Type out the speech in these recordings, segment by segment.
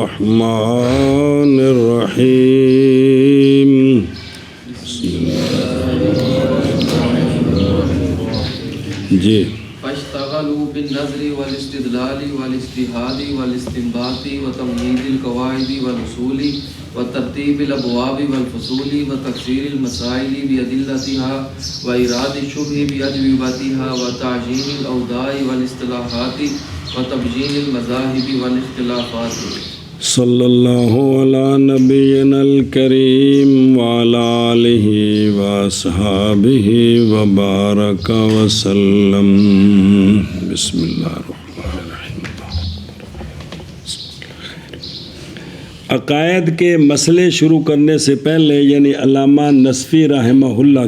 الرحمن الرحیم جی فاشتغلوا بالنظر والاستدلال والاجتهاد والاستنباط وتمهيد القواعد والأصول وترتيب الأبواب والفصول وتفسير المسائل بأدلتها وإيراد الشبه بأجوبتها وتعجين الأوضاع والاصطلاحات وتبيين المذاهب والاختلافات. صلی اللہ علی نبینا الکریم وعلی آلہ واصحابہ وبارک وسلم. بسم اللہ الرحمن الرحیم. عقائد کے مسئلے شروع کرنے سے پہلے یعنی علامہ نصفی رحمہ اللہ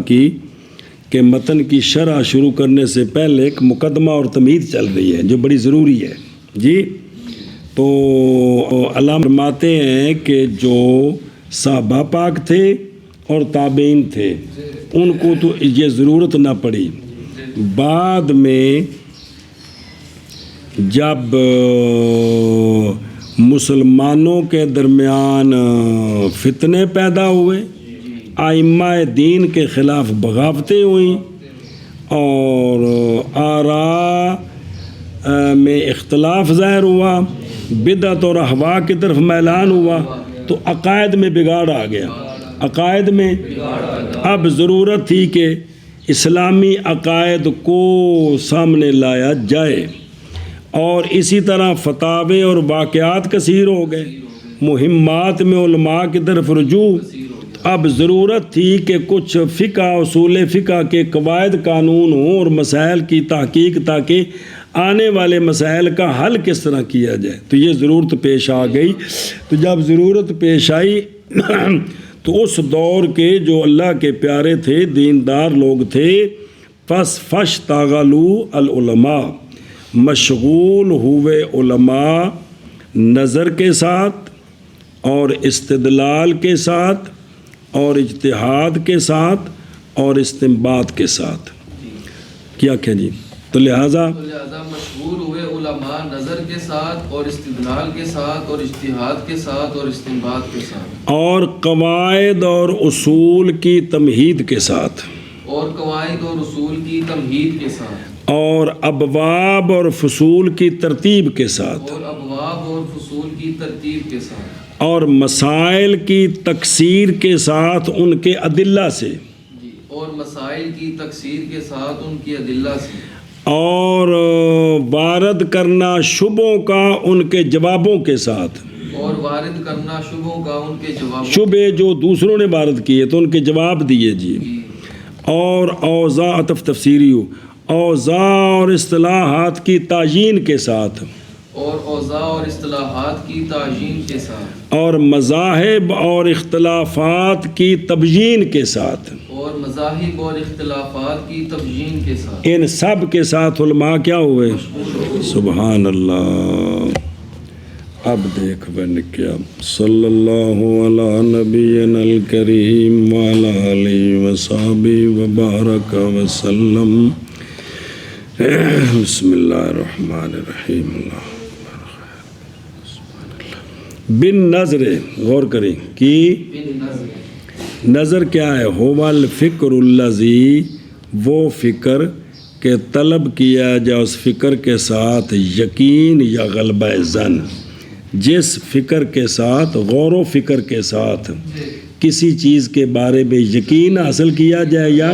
کے متن کی شرح شروع کرنے سے پہلے ایک مقدمہ اور تمہید چل رہی ہے جو بڑی ضروری ہے. جی تو علامہ فرماتے ہیں کہ جو صحابہ پاک تھے اور تابعین تھے ان کو تو یہ ضرورت نہ پڑی. بعد میں جب مسلمانوں کے درمیان فتنے پیدا ہوئے، ائمہ دین کے خلاف بغاوتیں ہوئیں اور آراء میں اختلاف ظاہر ہوا، بدعت اور احوا کی طرف میلان ہوا، تو عقائد میں بگاڑ آ گیا. عقائد میں اب ضرورت تھی کہ اسلامی عقائد کو سامنے لایا جائے، اور اسی طرح فتاوے اور واقعات کثیر ہو گئے، مہمات میں علماء کی طرف رجوع. اب ضرورت تھی کہ کچھ فقہ اصول فقہ کے قواعد قانون ہوں اور مسائل کی تحقیق تاکہ آنے والے مسائل کا حل کس طرح کیا جائے. تو یہ ضرورت پیش آ گئی. تو جب ضرورت پیش آئی تو اس دور کے جو اللہ کے پیارے تھے، دیندار لوگ تھے، فاشتغلوا العلماء، مشغول ہوئے علماء نظر کے ساتھ اور استدلال کے ساتھ اور اجتہاد کے ساتھ اور استنباط کے ساتھ. کیا کہ جی تو لہٰذا مشغول ہوئے علماء نظر کے ساتھ اور استدلال کے ساتھ اور اجتہاد کے ساتھ اور استنباط کے ساتھ اور قواعد اور اصول کی تمہید کے ساتھ اور قواعد اور اصول کی تمہید کے ساتھ اور ابواب اور فصول کی ترتیب کے ساتھ اور ابواب اور فصول کی ترتیب کے ساتھ اور مسائل کی تکثیر کے ساتھ ان کے ادلہ سے اور مسائل کی تکثیر کے ساتھ ان کی ادلہ سے اور وارد کرنا شبہوں کا ان کے جوابوں کے ساتھ اور وارد کرنا شبہوں کا ان کے جوابوں شبہ جو دوسروں نے وارد کیے تو ان کے جواب دیے جی. اور اوضاع عطف تفسیری ہو، اوضاع اور اصطلاحات کی تعیین کے ساتھ اور اوضاع اور اصطلاحات کی تعیین کے ساتھ اور مذاہب اور اختلافات کی تبیین کے ساتھ اور مذاہب اور اختلافات کی تبیین کے ساتھ ان سب کے ساتھ علماء کیا ہوئے؟ سبحان اللہ. اب دیکھ بن کیا صلی اللہ علی نبینا الکریم وعلی آلہ وصحبہ وبارک وسلم. بسم اللہ الرحمن الرحیم. بن نظر، غور کریں کہ نظر کیا ہے؟ هو الفکر الذی، وہ فکر کہ طلب کیا جائے اس فکر کے ساتھ یقین یا غلبہ ظن، جس فکر کے ساتھ غور و فکر کے ساتھ کسی چیز کے بارے میں یقین حاصل کیا جائے یا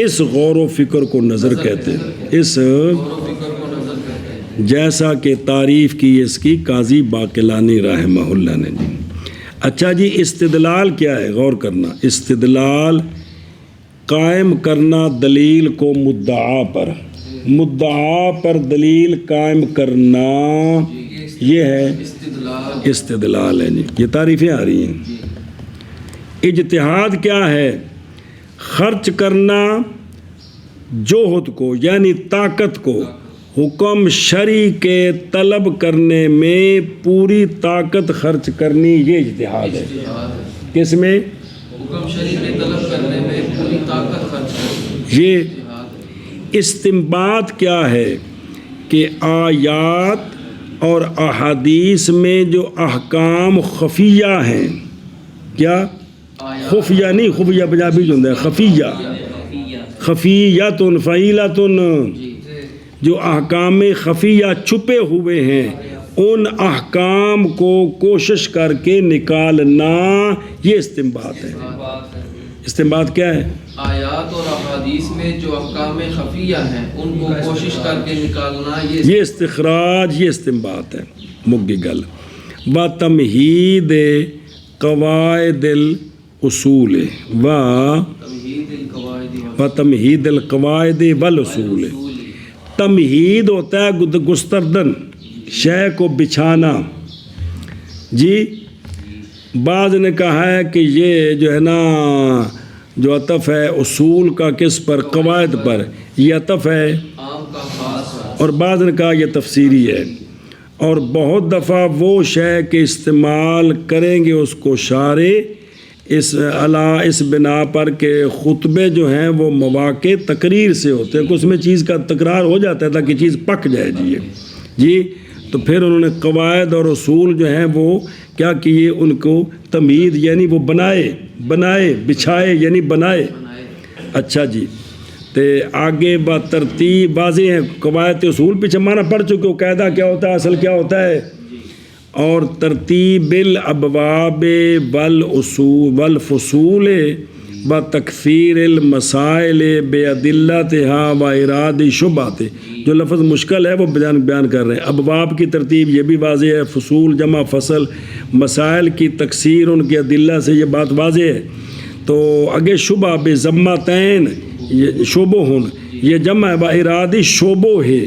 اس غور و فکر کو نظر کہتے ہیں. اس جیسا کہ تعریف کی اس کی قاضی باقلانی رحمہ اللہ نے جی. اچھا جی، استدلال کیا ہے؟ غور کرنا. استدلال قائم کرنا دلیل کو مدعا پر دلیل قائم کرنا، یہ ہے استدلال ہے جی. یہ تعریفیں آ رہی ہیں. اجتہاد کیا ہے؟ خرچ کرنا جوہد کو یعنی طاقت کو حکم شرعی کے طلب کرنے میں پوری طاقت خرچ کرنی، یہ اجتہاد ہے. کس میں؟ حکم شرعی کے طلب کرنے میں پوری طاقت خرچ کرنی. یہ استنباط کیا ہے؟ کہ آیات اور احادیث میں جو احکام خفیہ ہیں، کیا خفیہ نہیں، خفیہ پنجابی جو ہے خفیہ، خفیتن فعیلتن، جو احکام خفیہ چھپے ہوئے ہیں ان احکام کو کوشش کر کے نکالنا، یہ استنباط ہے۔ استنباط کیا ہے؟ آیات اور احادیث میں جو احکام خفیہ ہیں ان کو کوشش کر کے نکالنا، یہ استخراج، یہ استنباط ہے۔ مگی گل و تمہید قواعد الاصول و تمہید القواعد والاصول۔ تمہید ہوتا ہے گستردن، شے کو بچھانا۔ جی بعض نے کہا ہے کہ یہ جو ہے نا جو عطف ہے اصول کا کس پر؟ قواعد پر، یہ عطف ہے، عام کا خاص ہے۔ اور اور بعض نے کہا یہ تفسیری ہے۔ اور بہت دفعہ وہ شے کے استعمال کریں گے اس کو شارع اس بنا پر کہ خطبے جو ہیں وہ مواقع تقریر سے ہوتے ہیں کہ اس میں چیز کا تکرار ہو جاتا ہے تاکہ چیز پک جائے۔ جی تو پھر انہوں نے قواعد اور اصول جو ہیں وہ کیا کیے، ان کو تمہید یعنی وہ بنائے، بچھائے یعنی بنائے۔ اچھا جی، تے آگے ترتیب واضح ہے، قواعد اصول پیچھے معنی پڑھ چکے ہو، قاعدہ کیا ہوتا ہے، اصل کیا ہوتا ہے، اور ترتیب الابواب والاصول والفصول بتکثیر المسائل بادلتها واراد شبہات۔ جو لفظ مشکل ہے وہ بیان کر رہے ہیں۔ ابواب کی ترتیب یہ بھی واضح ہے، فصول جمع فصل، مسائل کی تکثیر ان کے ادلہ سے یہ بات واضح ہے۔ تو اگے شبہ بضمتین، شبہن یہ جمع ہے، باراد شبہ ہے،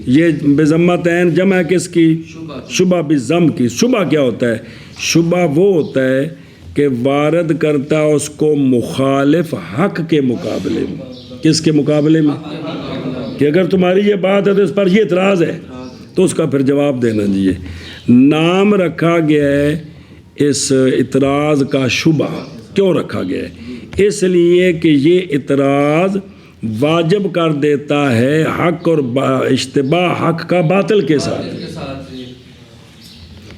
یہ بضمتین جمع ہے کس کی؟ شبہ بضم کی۔ شبہ کیا ہوتا ہے؟ شبہ وہ ہوتا ہے کہ وارد کرتا اس کو مخالف حق کے مقابلے میں۔ کس کے مقابلے میں؟ کہ اگر تمہاری یہ بات ہے تو اس پر یہ اعتراض ہے، تو اس کا پھر جواب دینا چاہیے۔ نام رکھا گیا ہے اس اعتراض کا شبہ، کیوں رکھا گیا ہے؟ اس لیے کہ یہ اعتراض واجب کر دیتا ہے حق اور اشتباہ حق کا باطل کے ساتھ،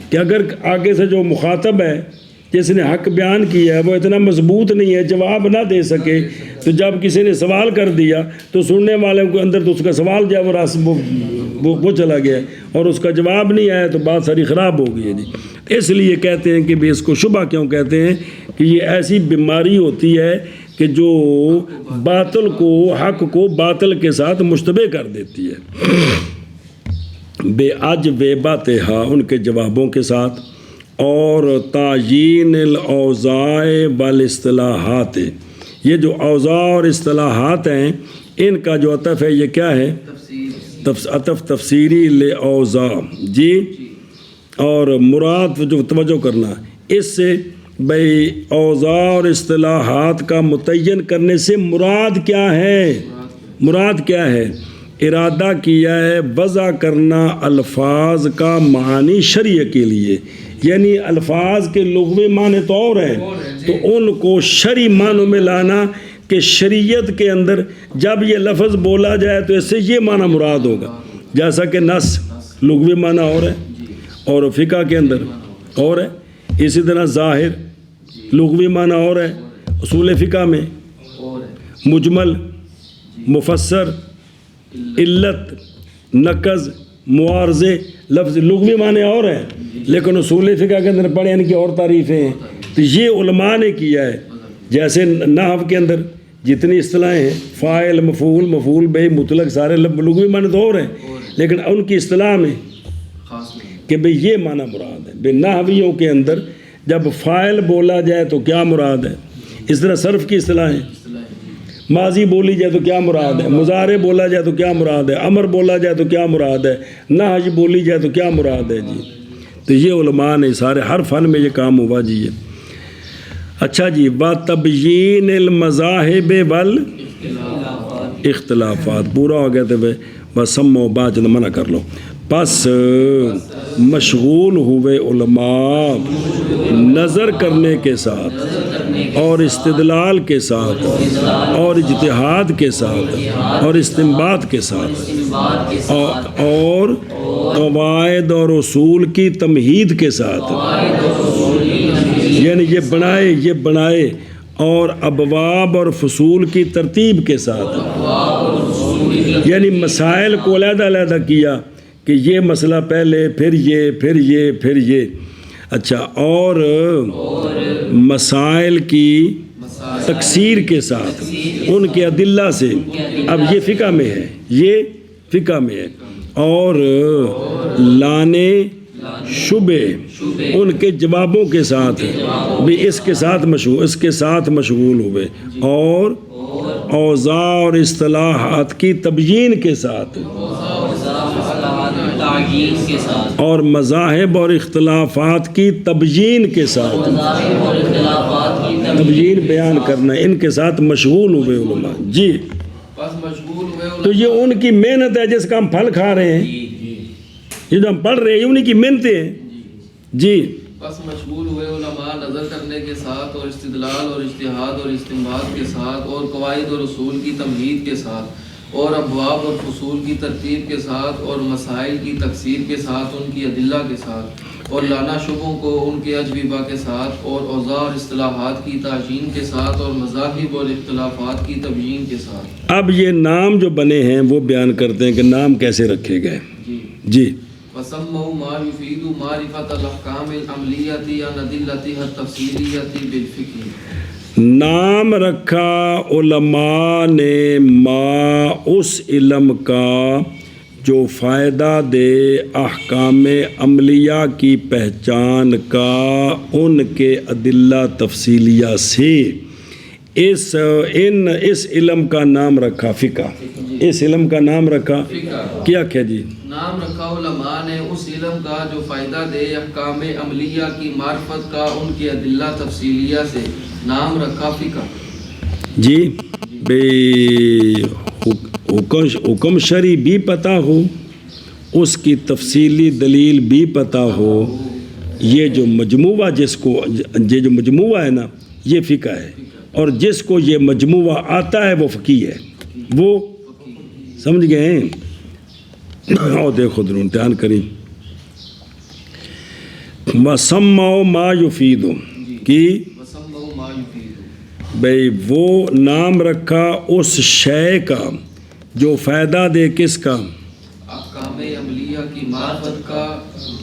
کہ اگر آگے سے جو مخاطب ہے جس نے حق بیان کیا ہے وہ اتنا مضبوط نہیں ہے، جواب نہ دے سکے، تو جب کسی نے سوال کر دیا تو سننے والوں کے اندر تو اس کا سوال جو ہے وہ چلا گیا اور اس کا جواب نہیں آیا تو بات ساری خراب ہو گئی ہے۔ جی اس لیے کہتے ہیں کہ اس کو شبہ کیوں کہتے ہیں کہ یہ ایسی بیماری ہوتی ہے کہ جو باطل کو حق کو باطل کے ساتھ مشتبہ کر دیتی ہے۔ بے اجوبتہا ان کے جوابوں کے ساتھ، اور تعیین الاوضاع والاصطلاحات، یہ جو اوضاع اور اصطلاحات ہیں ان کا جو عطف ہے یہ کیا ہے؟ عطف تفسیری لاوضاع۔ جی اور مراد جو توجہ کرنا اس سے بھئی اوضاع اور اصطلاحات کا متعین کرنے سے مراد کیا ہے؟ مراد کیا ہے؟ ارادہ کیا ہے وضع کرنا الفاظ کا معنی شرع کے لیے، یعنی الفاظ کے لغوی معنی تو اور ہیں، تو ان کو شرعی معنوں میں لانا کہ شریعت کے اندر جب یہ لفظ بولا جائے تو اس سے یہ معنی مراد ہوگا، جیسا کہ نص لغوی معنی اور ہے اور فقہ کے اندر اور ہے، اسی طرح ظاہر لغوی معنی اور ہے اصول فقہ میں، مجمل، مفسر، علت، نقض، معارضے لفظ لغوی معنی اور ہیں، لیکن اصول فقہ کے اندر پڑھے ان کی اور تعریفیں ہیں۔ تو یہ علماء نے کیا ہے، جیسے نحو کے اندر جتنی اصطلاحیں ہیں، فاعل، مفعول، مفعول بہ، مطلق، سارے لغوی معنی تو اور ہیں، لیکن ان کی اصطلاح میں کہ بھئی یہ معنی مراد ہے۔ بے نحویوں کے اندر جب فاعل بولا جائے تو کیا مراد ہے، اس طرح صرف کی اصطلاحیں، ماضی بولی جائے تو کیا مراد ہے، مضارع بولا جائے تو کیا مراد ہے، امر بولا جائے تو کیا مراد ہے، نہی بولی جائے تو کیا مراد ہے۔ جی تو یہ علماء نے سارے ہر فن میں یہ کام ہوا جی ہے۔ اچھا جی، بتبیین المذاہب والاختلافات پورا ہو گیا تو بس سمو بات منع کر لو۔ پس مشغول ہوئے علماء نظر کرنے کے ساتھ اور استدلال کے ساتھ اور اجتہاد کے ساتھ اور استنباط کے ساتھ اور قواعد اور اصول کی تمہید کے ساتھ، یعنی یہ بنائے اور ابواب اور فصول کی ترتیب کے ساتھ، یعنی مسائل کو علیحدہ علیحدہ کیا کہ یہ مسئلہ پہلے، پھر یہ، پھر یہ، پھر یہ. اچھا، اور مسائل کی تکثیر کے ساتھ ان کے ادلہ سے. اب یہ فقہ میں ہے، یہ فقہ میں ہے. اور لانے شبے ان کے جوابوں کے ساتھ بھی اس کے ساتھ مشغول ہوئے، اور اوضاع اور اصطلاحات کی تبیین کے ساتھ، اور مذاہب اور اختلافات کی تبیین کے ساتھ، تبیین بیان کرنا، ان کے ساتھ مشغول ہوئے علماء. جی، تو یہ ان کی محنت ہے جس کا ہم پھل کھا رہے ہیں. یہ جو ہم پڑھ رہے ہیں یہ انہیں کی محنتیں ہیں. جی، بس مشغول ہوئے علماء نظر کرنے کے ساتھ، اور استدلال اور اجتہاد اور استنباط کے ساتھ، اور قواعد اور اصول کی تمہید کے ساتھ، اور ابواب اور فصول کی ترتیب کے ساتھ، اور مسائل کی تکثیر کے ساتھ ان کی ادلہ کے ساتھ، اور لانا شبوں کو ان کے اجوبہ کے ساتھ، اور اوضاع اور اصطلاحات کی تعیین کے ساتھ، اور مذاہب اور اختلافات کی تبیین کے ساتھ. اب یہ نام جو بنے ہیں وہ بیان کرتے ہیں کہ نام کیسے رکھے گئے. جی، وسموا ما يفيد معرفة الأحكام العملية عن أدلتها التفصيلية بالفقه. نام رکھا علماء نے ما اس علم کا جو فائدہ دے احکام عملیہ کی پہچان کا ان کے ادلہ تفصیلیہ سے. اس علم کا نام رکھا فقہ. اس علم کا نام رکھا کیا جی؟ نام رکھا علماء نے اس علم کا جو فائدہ دے احکام عملیہ کی معرفت کا ان کے ادلہ تفصیلیہ سے، نام رکھا فقہ. جی، بے حکم شرعی بھی پتہ ہو، اس کی تفصیلی دلیل بھی پتہ ہو. یہ جو مجموعہ یہ جو مجموعہ ہے نا، یہ فقہ ہے. اور جس کو یہ مجموعہ آتا ہے وہ فقیہ ہے. وہ سمجھ گئے ہیں؟ اور دیکھو در امتحان کریں. وَسَمَّوْا مَا يُفِيدُ کی بھئی وہ نام رکھا اس شے کا جو فائدہ دے، کس کا؟ احکام عملیہ کی معرفت کا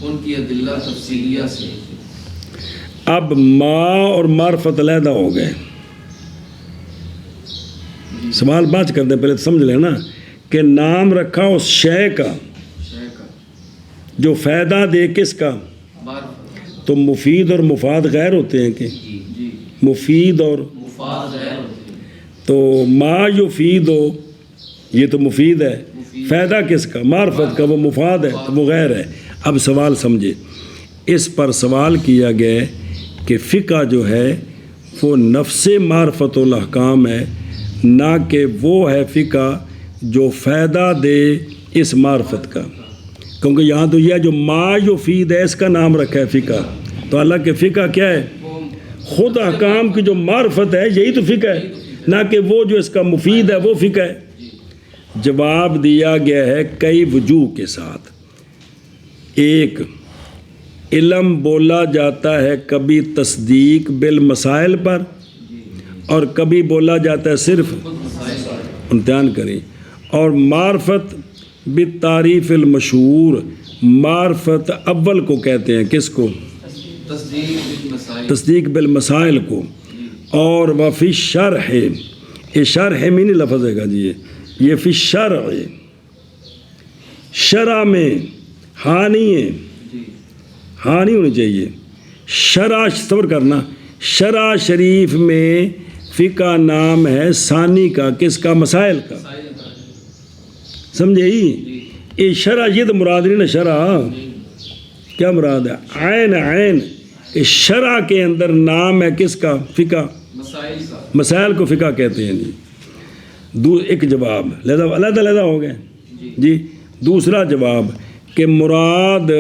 ان کی ادلہ تفصیلیہ سے. اب ما اور معرفت علیحدہ ہو گئے. سوال بات کرتے پہلے تو سمجھ لیں نا کہ نام رکھا اس شے کا جو فائدہ دے، کس کا؟ تو مفید اور مفاد غیر ہوتے ہیں کہ مفید اور تو ما یفید ہو، یہ تو مفید ہے. فائدہ کس کا؟ معرفت کا. وہ مفاد ہے تو وہ غیر ہے. اب سوال سمجھے، اس پر سوال کیا گیا کہ فقہ جو ہے وہ نفس معرفت الاحکام ہے، نہ کہ وہ ہے فقہ جو فائدہ دے اس معرفت کا. کیونکہ یہاں تو یہ جو ما یفید ہے اس کا نام رکھا ہے فقہ. تو اللہ کے فقہ کیا ہے؟ خود احکام کی جو معرفت ہے یہی تو فقہ ہے، نہ کہ وہ جو اس کا مفید ہے وہ فقہ ہے. جواب دیا گیا ہے کئی وجوہ کے ساتھ. ایک، علم بولا جاتا ہے کبھی تصدیق بالمسائل پر، اور کبھی بولا جاتا ہے صرف امتحان کریں. اور معرفت بالتعریف المشہور، معرفت اول کو کہتے ہیں، کس کو؟ تصدیق بالمسائل کو. اور وفی شرح، یہ شرح میں نہیں لفظ ہے گا جی، یہ فی شرع، شرع میں ہاں نہیں ہے، ہاں نہیں ہونی چاہیے. شرع صبر کرنا، شرع شریف میں فقہ نام ہے ثانی کا، کس کا؟ مسائل کا. سمجھے یہ شرع یہ تو مراد نہیں نا. شرع کیا مراد ہے؟ عین. عین اس شرع کے اندر نام ہے کس کا؟ فقہ. مسائل کو فقہ کہتے ہیں جی. ایک جواب علیحدہ ہو گئے جی. دوسرا جواب کہ مراد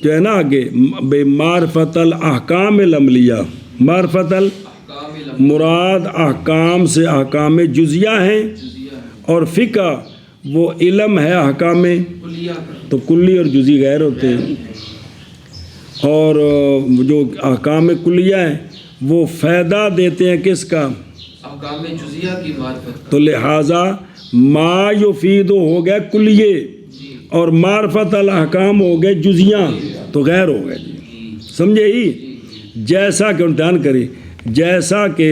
جو ہے نا آگے بے معرفت الاحکام العملیہ، معرفت مراد احکام سے احکام جزیہ ہیں، اور فقہ وہ علم ہے احکام کلیہ کا، تو کلی اور جزی غیر ہوتے ہیں، اور جو احکام کلیہ ہیں وہ فائدہ دیتے ہیں کس کا؟ احکام جزیہ کی معرفت کا۔ تو لہٰذا ما یفید ہو گئے کلیے اور معرفت الاحکام ہو گئے جزیاں، تو غیر ہو گئے جی، سمجھے ہی؟ جیسا کہ امتحان کریں، جیسا کہ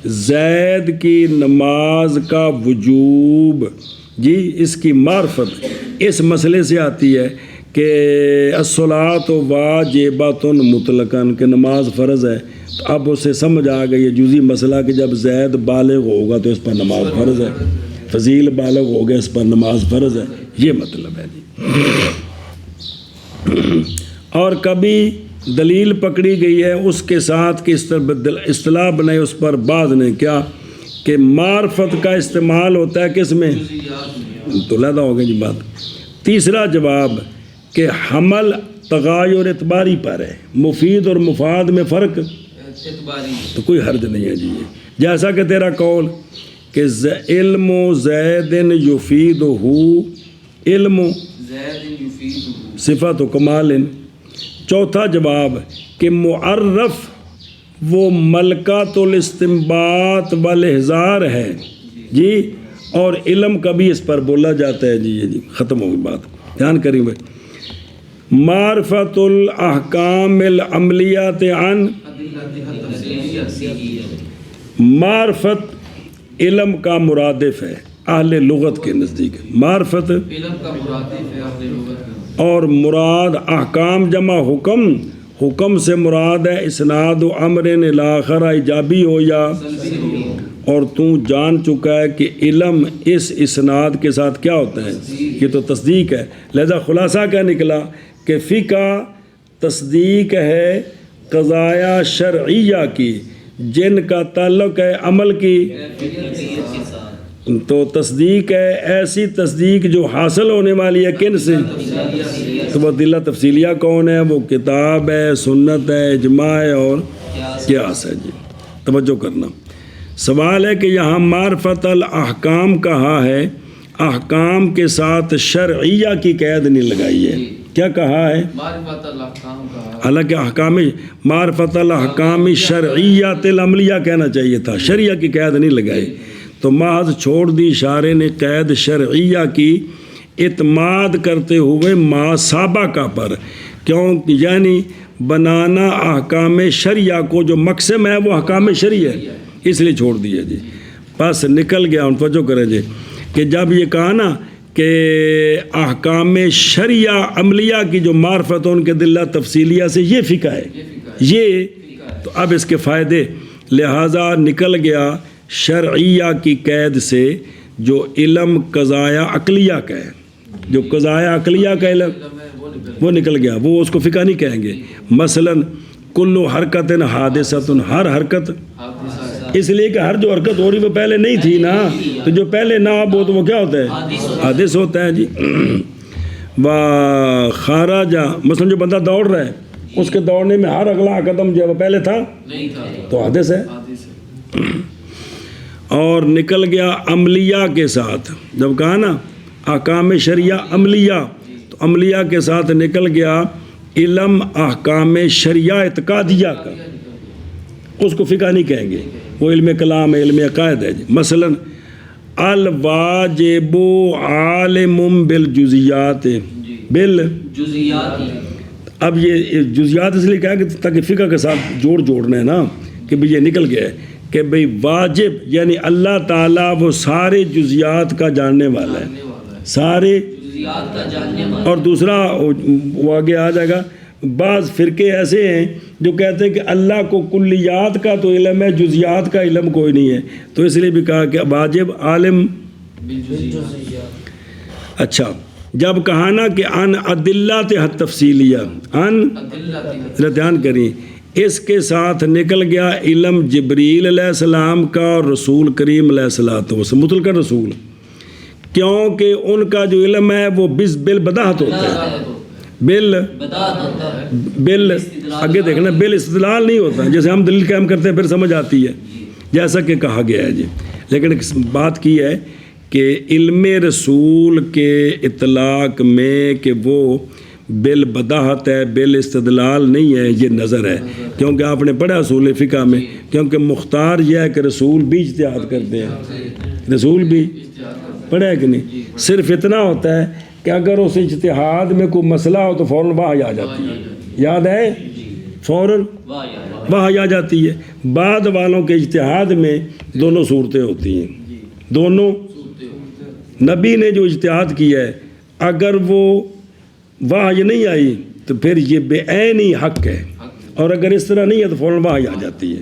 زید کی نماز کا وجوب جی اس کی معرفت اس مسئلے سے آتی ہے کہ الصلاۃ واجبۃ مطلقاً کہ نماز فرض ہے، تو اب اسے سمجھ آ گئی ہے جزی مسئلہ کہ جب زید بالغ ہوگا تو اس پر نماز فرض ہے، فضیل بالغ ہو گیا اس پر نماز فرض ہے، یہ مطلب ہے جی۔ اور کبھی دلیل پکڑی گئی ہے اس کے ساتھ کہ اصطلاح بنائی اس پر بعض نے کیا کہ معرفت کا استعمال ہوتا ہے کس میں؟ تو لہذا ہو گئی جی بات۔ تیسرا جواب کہ حمل تغیر اعتباری پر ہے، مفید اور مفاد میں فرق اعتباری، تو کوئی حرج نہیں ہے جی، جیسا کہ تیرا قول کہ علم زید یفیدہ، علم زید یفیدہ، صفت و کمال۔ چوتھا جواب کہ معرف وہ ملکۃ الاستنباط والاحضار ہے جی، اور علم کبھی اس پر بولا جاتا ہے جی، یہ جی ختم ہوگی بات، دھیان کریں بھائی۔ معرفت الاحکام العملیات عن، معرفت علم کا مرادف ہے اہل لغت کے نزدیک، معرفت علم کا مرادف ہے اہل لغت کا، اور مراد احکام جمع حکم، حکم سے مراد ہے اسناد و امر الاخر ایجابی ہو یا، اور تو جان چکا ہے کہ علم اس اسناد کے ساتھ کیا ہوتا ہے، یہ تو تصدیق ہے، لہذا خلاصہ کیا نکلا کہ فقہ تصدیق ہے قضایا شرعیہ کی جن کا تعلق ہے عمل کی، تو تصدیق ہے ایسی تصدیق جو حاصل ہونے والی ہے کن سے؟ تو وہ ادلہ تفصیلیہ کون ہے؟ وہ کتاب ہے، سنت ہے، اجماع ہے اور قیاس ہے جی، توجہ کرنا۔ سوال ہے کہ یہاں معرفت الاحکام کہا ہے، احکام کے ساتھ شرعیہ کی قید نہیں لگائی ہے، کیا کہا ہے؟ معرفت الاحکام کا، حالانکہ احکام معرفت الاحکام شرعیات العملیہ کہنا چاہیے تھا، شرعیہ کی قید نہیں لگائی، تو محض چھوڑ دی اشارے نے قید شرعیہ کی اعتماد کرتے ہوئے ما سابقہ پر، کیوں یعنی بنانا احکام شرعیہ کو جو مقسم ہے وہ احکام شرعیہ ہے، اس لیے چھوڑ دیا جی۔ بس نکل گیا، ان توجہ کریں جی کہ جب یہ کہا نا کہ احکام شرعیہ عملیہ کی جو معرفت ان کے دلہ تفصیلیہ سے یہ فقہ ہے، یہ تو اب اس کے فائدے، لہٰذا نکل گیا شرعیہ کی قید سے جو علم قضایا عقلیہ کا ہے، جو قضایا عقلیہ کا علم وہ نکل گیا، وہ اس کو فقہ نہیں کہیں گے۔ مثلا کل حرکت حادثۃ، ہر حرکت، اس لیے کہ ہر جو حرکت ہو رہی وہ پہلے نہیں تھی نا، تو جو پہلے نہ اب ہو تو وہ کیا ہوتا ہے؟ حادث ہوتا ہے جی۔ و خارجہ، مثلا جو بندہ دوڑ رہا ہے اس کے دوڑنے میں ہر اگلا قدم جو پہلے تھا نہیں تھا تو حادث ہے۔ حادث ہے۔ اور نکل گیا عملیہ کے ساتھ، جب کہا نا احکام شرعیہ عملیہ، تو عملیہ کے ساتھ نکل گیا علم احکام شرعیہ اعتقادیہ کا، اس کو فقہ نہیں کہیں گے، وہ علم کلام ہے، علم عقائد ہے جی۔ مثلا الواجب عالم بالجزیات، جزیات، اب یہ جزیات اس لیے کہا کہ تاکہ فقہ کے ساتھ جوڑنا ہے نا، کہ بھئی یہ نکل گیا ہے کہ بھئی واجب یعنی اللہ تعالیٰ وہ سارے جزیات کا جاننے والا ہے، سارے جزیات کا جاننے والا۔ اور دوسرا وہ آگے آ جائے گا، بعض فرقے ایسے ہیں جو کہتے ہیں کہ اللہ کو کلیات کا تو علم ہے، جزیات کا علم کوئی نہیں ہے، تو اس لیے بھی کہا کہ واجب عالم۔ اچھا جب کہا نا کہ ان ادلہ تفصیلیہ، ان دھیان کریں، اس کے ساتھ نکل گیا علم جبریل علیہ السلام کا اور رسول کریم علیہ السلام مطلق رسول، کیونکہ ان کا جو علم ہے وہ بالبداہت ہوتا ہے، بل آگے دیکھنا بل استدلال نہیں ہوتا، جیسے ہم دلیل قائم کرتے ہیں پھر سمجھ آتی ہے، جیسا کہ کہا گیا ہے جی۔ لیکن بات کی ہے کہ علم رسول کے اطلاق میں کہ وہ بالبداہت ہے، بالاستدلال نہیں ہے، یہ نظر ہے، کیونکہ آپ نے پڑھا اصول فقہ میں، کیونکہ مختار یہ ہے کہ رسول بھی اجتہاد کرتے ہیں، رسول بھی پڑھا ہے کہ نہیں، صرف اتنا ہوتا ہے کہ اگر اس اجتہاد میں کوئی مسئلہ ہو تو فوراً وحی آ جاتی ہے، یاد ہے فوراً وحی آ جاتی ہے۔ بعد والوں کے اجتہاد میں دونوں صورتیں ہوتی ہیں، دونوں نبی نے جو اجتہاد کیا ہے اگر وہ وحی نہیں آئی تو پھر یہ بے عین ہی حق ہے، اور اگر اس طرح نہیں ہے تو فوراً وحی آ جاتی ہے۔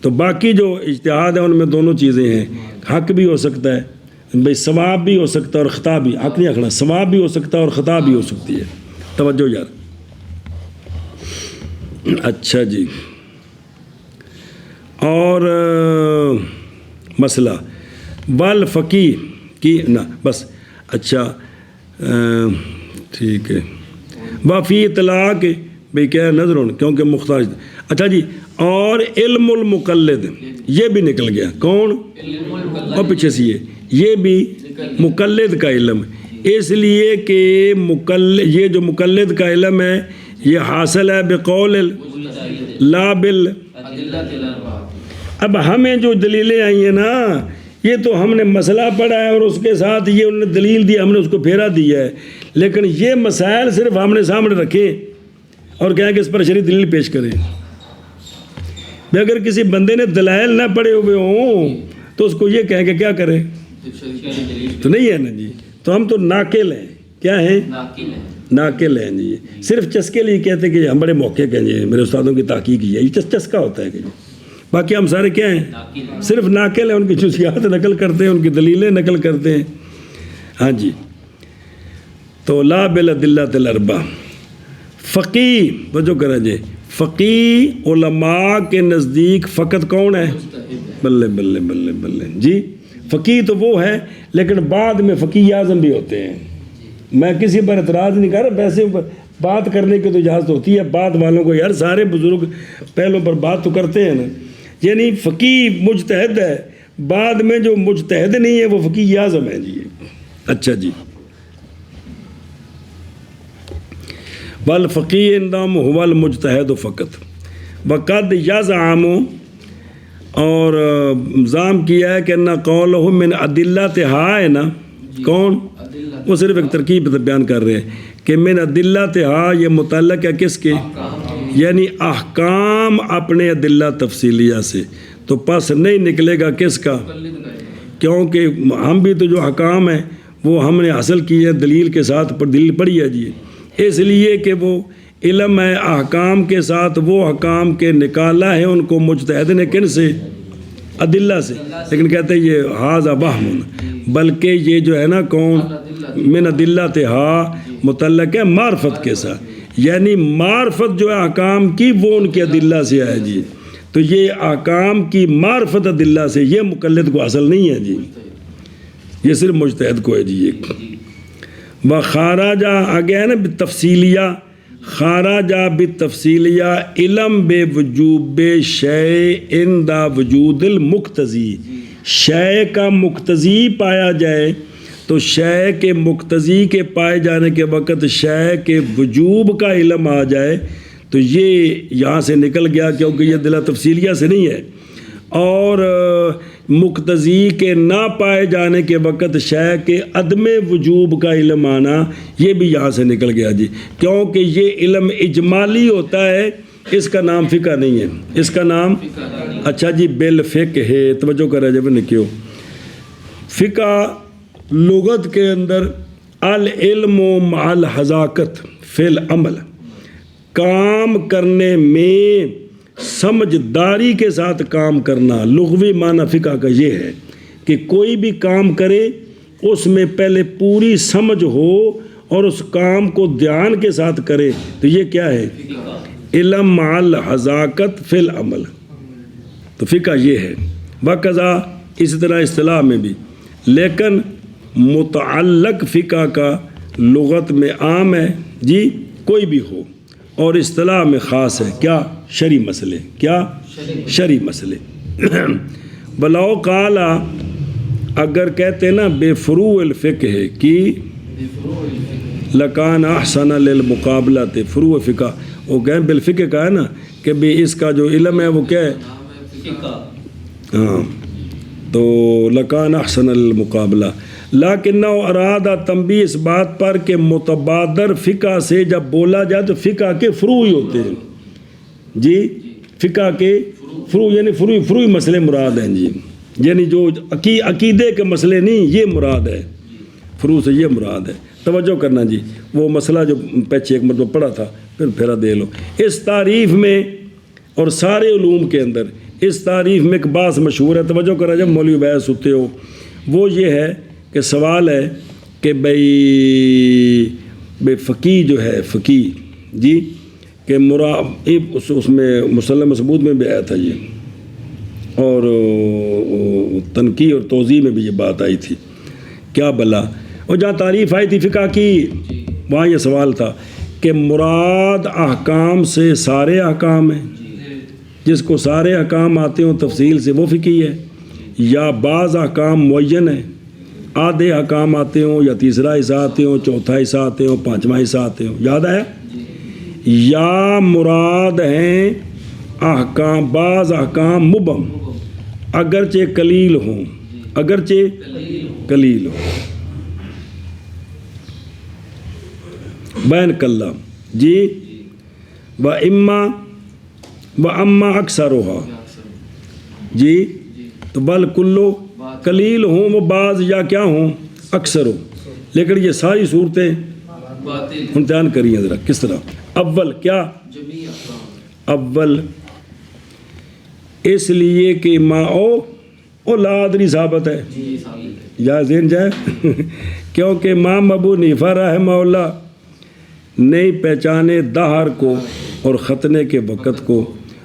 تو باقی جو اجتہاد ہے ان میں دونوں چیزیں ہیں، حق بھی ہو سکتا ہے بھئی، ثواب بھی ہو سکتا ہے اور خطا بھی، حق نہیں آخنا، ثواب بھی ہو سکتا ہے اور خطا بھی ہو سکتی ہے۔ توجہ یار، اچھا جی، اور مسئلہ والفقی کی نہ بس، اچھا ٹھیک ہے، وفی اطلاق بھئی کیا ہے نظر ہونا، کیونکہ مختار، اچھا جی، اور علم المقلد یہ بھی نکل گیا، کون؟ اور پیچھے سے یہ بھی مقلد کا علم، اس لیے کہ یہ جو مقلد کا علم ہے یہ حاصل ہے بقول لا بال۔ اب ہمیں جو دلیلیں آئی ہیں نا، یہ تو ہم نے مسئلہ پڑھا ہے اور اس کے ساتھ یہ انہوں نے دلیل دی، ہم نے اس کو پھیرا دیا ہے، لیکن یہ مسائل صرف ہم نے سامنے رکھے اور کہیں کہ اس پر شرعی دلیل پیش کریں۔ اگر کسی بندے نے دلائل نہ پڑھے ہوئے ہوں تو اس کو یہ کہیں کہ کیا کرے، تو نہیں ہے نا جی، تو ہم تو ناقل ہیں، کیا ہیں؟ ناقل ہیں جی، صرف چسکے لیے کہتے ہیں کہ ہم بڑے موقع کے جی، میرے استادوں کی تحقیق کی ہے، یہ چسکا ہوتا ہے کہ جی، باقی ہم سارے کیا ہیں؟ صرف ناقل ہیں، ان کی جزیات نقل کرتے ہیں، ان کی دلیلیں نقل کرتے ہیں۔ ہاں جی، تو لا بالادلۃ الاربع، فقی وجہ کریں جی، فقی علماء کے نزدیک فقط کون ہے؟ بلے بلے بلے بلے جی، فقی تو وہ ہے، لیکن بعد میں فقی اعظم بھی ہوتے ہیں۔ میں کسی پر اعتراض نہیں کر رہا، ویسے بات کرنے کی تو اجازت ہوتی ہے بعد والوں کو، یار سارے بزرگ پہلوں پر بات تو کرتے ہیں نا، یعنی فقی مجتہد ہے، بعد میں جو مجتہد نہیں ہے وہ فقی اعظم ہے جی۔ اچھا جی، والفقی عندهم هو المجتہد فقط، وقد یزعم، اور زعم کیا ہے کہ نہ قولہ من ادلتھا ہے نا، کون؟ وہ صرف ایک ترکیب بیان کر رہے ہیں کہ من ادلتھا یہ متعلق ہے کس کے؟ یعنی احکام اپنے ادلہ تفصیلیہ سے، تو پس نہیں نکلے گا کس کا؟ کیونکہ ہم بھی تو جو حکام ہیں وہ ہم نے حاصل کی ہے دلیل کے ساتھ، پر دلیل پڑھی ہے جی، اس لیے کہ وہ علم ہے احکام کے ساتھ، وہ حکام کے نکالا ہے ان کو مجتہد نے کن سے؟ ادلہ سے، لیکن کہتے ہیں یہ ھذا وہم، بلکہ یہ جو ہے نا کون؟ من ادلتھا، متعلق ہے معرفت کے ساتھ، یعنی معرفت جو ہے احکام کی وہ ان کے ادلہ سے ہے جی، تو یہ احکام کی معرفت ادلہ سے، یہ مقلد کو حاصل نہیں ہے جی، یہ صرف مجتہد کو ہے جی۔ ایک وخارجہ آگے ہے نا بالتفصیلیہ، خارجہ بالتفصیلیہ علم بے وجوب شیء عند وجود المقتضی، شیء کا مقتضی پایا جائے تو شیء کے مقتضی کے پائے جانے کے وقت شیء کے وجوب کا علم آ جائے تو یہ یہاں سے نکل گیا، کیونکہ یہ دلہ تفصیلیہ سے نہیں ہے، اور مقتضی کے نہ پائے جانے کے وقت شیء کے عدم وجوب کا علم آنا یہ بھی یہاں سے نکل گیا جی، کیونکہ یہ علم اجمالی ہوتا ہے، اس کا نام فقہ نہیں ہے، اس کا نام اچھا جی بالفقہ ہے۔ توجہ کرے جب نے کیوں، فقہ لغت کے اندر العلم مع الحذاقت فی العمل، کام کرنے میں سمجھداری کے ساتھ کام کرنا، لغوی معنی فقہ کا یہ ہے کہ کوئی بھی کام کرے اس میں پہلے پوری سمجھ ہو اور اس کام کو دھیان کے ساتھ کرے، تو یہ کیا ہے؟ علم مع الحذاقت فی العمل، تو فقہ یہ ہے۔ وقضا اسی طرح اصطلاح میں بھی، لیکن متعلق فقہ کا لغت میں عام ہے جی، کوئی بھی ہو، اور اصطلاح میں خاص ہے، کیا؟ شرعی مسئلے، کیا؟ شرعی مسئلے۔ بلاؤ قالا، اگر کہتے نا بے فروع الفقہ کی لکان احسن للمقابلہ تے فروع فقہ، وہ کہیں بالفقہ کا ہے نا کہ بھی اس کا جو علم ہے وہ کیا ہے، ہاں، تو لکان احسن للمقابلہ، لیکن ارادہ تنبیہ اس بات پر کہ متبادر فقہ سے جب بولا جائے تو فقہ کے فروع ہی ہوتے ہیں جی، فقہ کے فروع یعنی فروعی مسئلے مراد ہیں جی، یعنی جو عقیدے کے مسئلے نہیں، یہ مراد ہے، فروع سے یہ مراد ہے۔ توجہ کرنا جی، وہ مسئلہ جو پیچھے ایک مرتبہ پڑھا تھا پھر پھیرا دے لو۔ اس تعریف میں اور سارے علوم کے اندر اس تعریف میں ایک بات مشہور ہے، توجہ کرنا جب مولوی بیس ہوتے ہو، وہ یہ ہے کہ سوال ہے کہ بھئی فقی جو ہے، فقی جی کہ مراد اس میں مسلم ثبوت میں بھی آیا تھا یہ، اور تنقیح اور توضیح میں بھی یہ بات آئی تھی، کیا بلا، اور جہاں تعریف آئی تھی فقہ کی وہاں یہ سوال تھا کہ مراد احکام سے سارے احکام ہیں، جس کو سارے احکام آتے ہوں تفصیل سے وہ فقی ہے، یا بعض احکام معین ہیں، آدھے احکام آتے ہوں یا تیسرا حصہ آتے ہوں، چوتھا حصہ آتے ہوں، پانچواں حصہ آتے ہوں، یاد آیا، یا مراد ہیں احکام بعض احکام مبہم اگرچہ قلیل ہوں، اگرچہ قلیل ہوں، بین کلّا جی، و اما اکثرها جی، تو بل کلو قلیل ہوں وہ بعض یا کیا ہوں اکثر ہوں، لیکن یہ ساری صورتیں امتحان کریے ذرا کس طرح۔ اول کیا، اول اس لیے کہ ما او لادری ثابت ہے یا ذہن جائے کیونکہ امام ابو حنیفہ رحمہ اللہ نہیں پہچانے دہر کو اور ختنے کے وقت کو،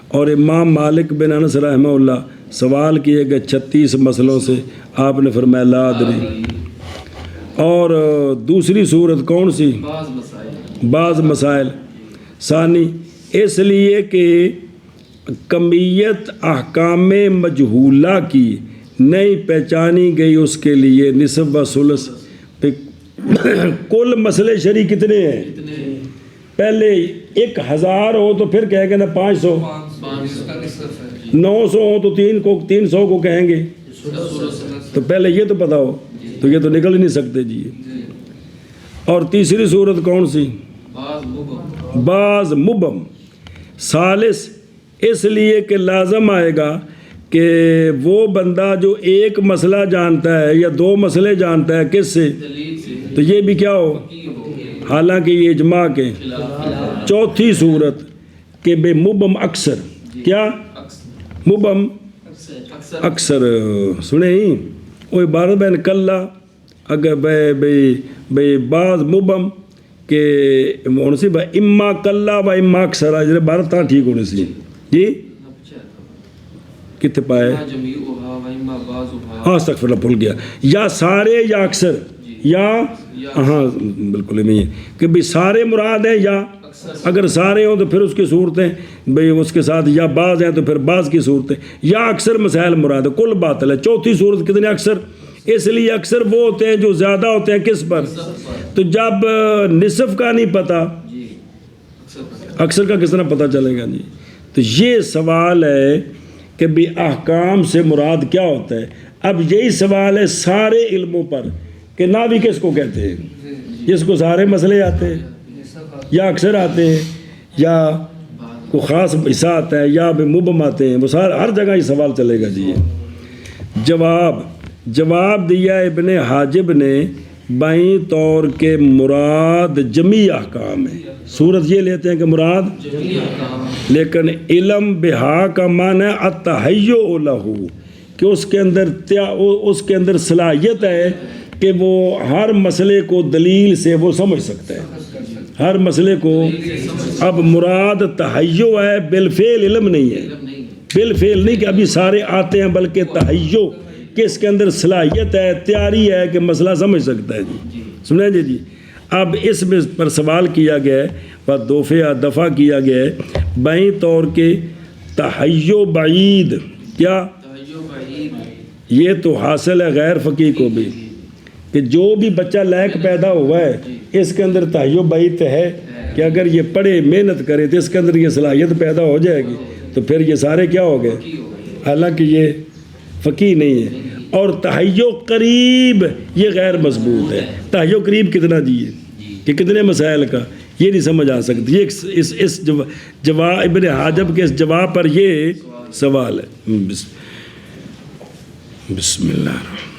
اور امام مالک بن انس رحمہ اللہ سوال کیے گئے 36 مسئلوں سے آپ نے فرمایا لا ادری، اور دوسری صورت کون سی، بعض مسائل، ثانی اس لیے کہ کمیت احکام مجہولہ کی نہیں پہچانی گئی، اس کے لیے نصف و ثلث، کل مسئلے شرعی کتنے ہیں، پہلے 1000 ہو تو پھر کہیں گے نا 500، 900 ہو تو 300 کو کہیں گے، تو پہلے یہ تو پتا ہو، تو یہ تو نکل ہی نہیں سکتے جی۔ اور تیسری صورت کون سی، بعض مبہم، ثالث اس لیے کہ لازم آئے گا کہ وہ بندہ جو ایک مسئلہ جانتا ہے یا 2 مسئلے جانتا ہے کس سے، تو یہ بھی کیا ہو، حالانکہ یہ اجماع کے۔ چوتھی صورت کہ بے مبہم اکثر، کیا مبہم اکثر، سنیں ہی وہ عبارت بین کلّا، اگر بے بعض مبہم کہ ہونے سے اما کلّا و اما اکثر، اجر عبارت تھا ٹھیک ہونے سے جی، کتنے پائے، ہاں استغفر اللہ بھول گیا، یا سارے یا اکثر، یا ہاں بالکل میں ہے کہ بھئی سارے مراد ہیں، یا اگر سارے ہوں تو پھر اس کی صورتیں بھئی اس کے ساتھ یا بعض ہیں تو پھر بعض کی صورتیں، یا اکثر مسائل مراد ہے، کل باطل ہے۔ چوتھی صورت کتنے اکثر، اس لیے اکثر وہ ہوتے ہیں جو زیادہ ہوتے ہیں کس پر، تو جب نصف کا نہیں پتہ اکثر کا کس طرح پتہ چلے گا جی۔ تو یہ سوال ہے کہ بھی احکام سے مراد کیا ہوتا ہے، اب یہی سوال ہے سارے علموں پر کہ ناوی کس کو کہتے ہیں، جس کو سارے مسئلے آتے ہیں یا اکثر آتے ہیں یا کوئی خاص حصہ آتا ہے یا مبہم آتے ہیں، وہ سارے ہر جگہ یہ سوال چلے گا جی۔ جواب دیا ابن حاجب نے بائیں طور کے مراد جمی احکام ہے، صورت یہ لیتے ہیں کہ مراد، لیکن علم بہا کا معنی التحیّع لہو، کہ اس کے اندر صلاحیت ہے کہ وہ ہر مسئلے کو دلیل سے وہ سمجھ سکتا ہے، ہر مسئلے کو۔ اب مراد تحیّع ہے، بالفعل علم نہیں ہے، بالفعل نہیں کہ ابھی سارے آتے ہیں، بلکہ تحیّع کہ اس کے اندر صلاحیت ہے، تیاری ہے کہ مسئلہ سمجھ سکتا ہے جی، سنیں جی۔ اب اس میں پر سوال کیا گیا ہے اور دفع کیا گیا ہے بائیں طور کے تحیّع بعید، کیا یہ تو حاصل ہے غیر فقیہ کو بھی کہ جو بھی بچہ لائق پیدا ہوا ہے اس کے اندر تحیّ و بعید ہے کہ اگر یہ پڑھے محنت کرے تو اس کے اندر یہ صلاحیت پیدا ہو جائے گی، تو پھر یہ سارے کیا ہو گئے، حالانکہ یہ فقیہ نہیں ہے۔ اور تحیّ و قریب یہ غیر مضبوط ہے۔ تحیّ و قریب کتنا دیے کہ کتنے مسائل کا یہ نہیں سمجھ آ سکتی۔ یہ اس جواب ابن حاجب کے اس جواب پر یہ سوال ہے۔ بسم اللہ الرحمن۔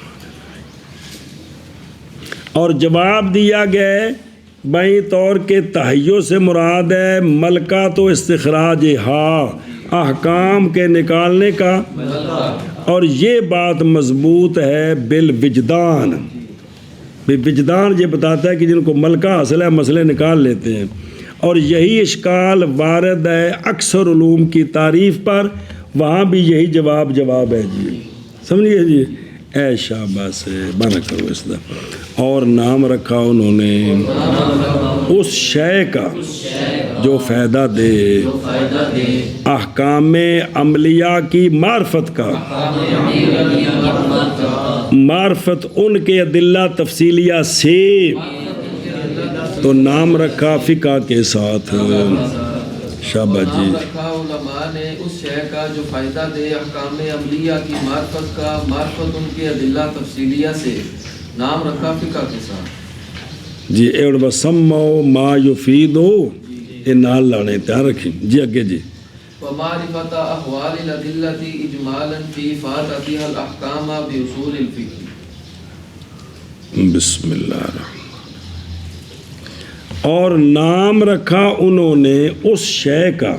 اور جواب دیا گیا ہے بائیں طور کے تحیّ سے مراد ہے ملکہ تو استخراج احکام کے نکالنے کا، اور یہ بات مضبوط ہے بالوجدان۔ وجدان یہ بتاتا ہے کہ جن کو ملکہ حاصل ہے مسئلے نکال لیتے ہیں، اور یہی اشکال وارد ہے اکثر علوم کی تعریف پر، وہاں بھی یہی جواب ہے جی، سمجھئے جی۔ اے شاباش بنا کرو اس دا۔ اور نام رکھا انہوں نے اس شے کا جو فائدہ دے، احکام عملیہ کی معرفت کا، معرفت ان کے ادلہ تفصیلیہ سے، تو نام رکھا فقہ کے ساتھ۔ شاباش جی۔ نام رکھا علماء نے اس شے کا جو فائدہ دے احکام عملیہ کی معرفت کا، معرفت ان کے ادلہ تفصیلیہ سے، نام رکھا فقہ کے ساتھ جی۔ اے وسمو ما یفیدو، یہ نال لانے تیار رکھیں جی۔ آگے جی۔ ومعرفت احوال الادلۃ اجمالا فی افادتها الاحکام باصول الفقہ۔ بسم اللہ الرحمن۔ اور نام رکھا انہوں نے اس شے کا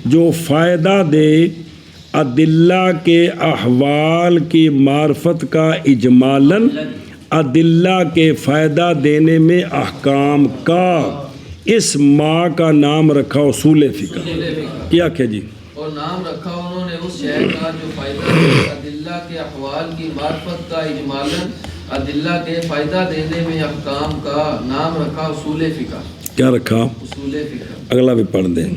جو فائدہ دے ادلہ کے احوال کی معرفت کا، اجمالاً ادلہ کے فائدہ دینے میں احکام کا، اس ماں کا نام رکھا اصول فقہ۔ کیا کہ جی؟ اور نام رکھا انہوں نے اس شے کا جو فائدہ دے ادلہ کے احوال کی معرفت کا، اجمالاً ادلہ کے فائدہ دینے میں احکام کا، نام رکھا اصول فقہ۔ کیا رکھا؟ اصول فقہ۔ اگلا بھی پڑھ دیں۔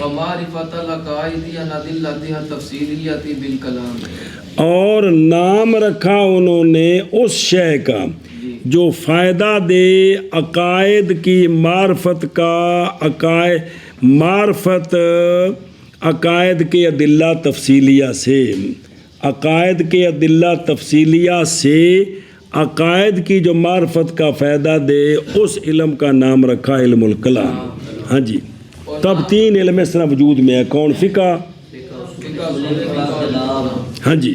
ومعرفت العقائد عن ادلتها التفصیلیہ بالکلام۔ اور نام رکھا انہوں نے اس شے کا جو فائدہ دے عقائد کی معرفت کا، معرفت عقائد کے ادلہ تفصیلیہ سے، عقائد کے ادلہ تفصیلیہ سے عقائد کی جو معرفت کا فائدہ دے، اس علم کا نام رکھا علم الکلام۔ ہاں جی۔ تب تین علم اس طرح وجود میں ہے، کون؟ فقہ۔ ہاں جی۔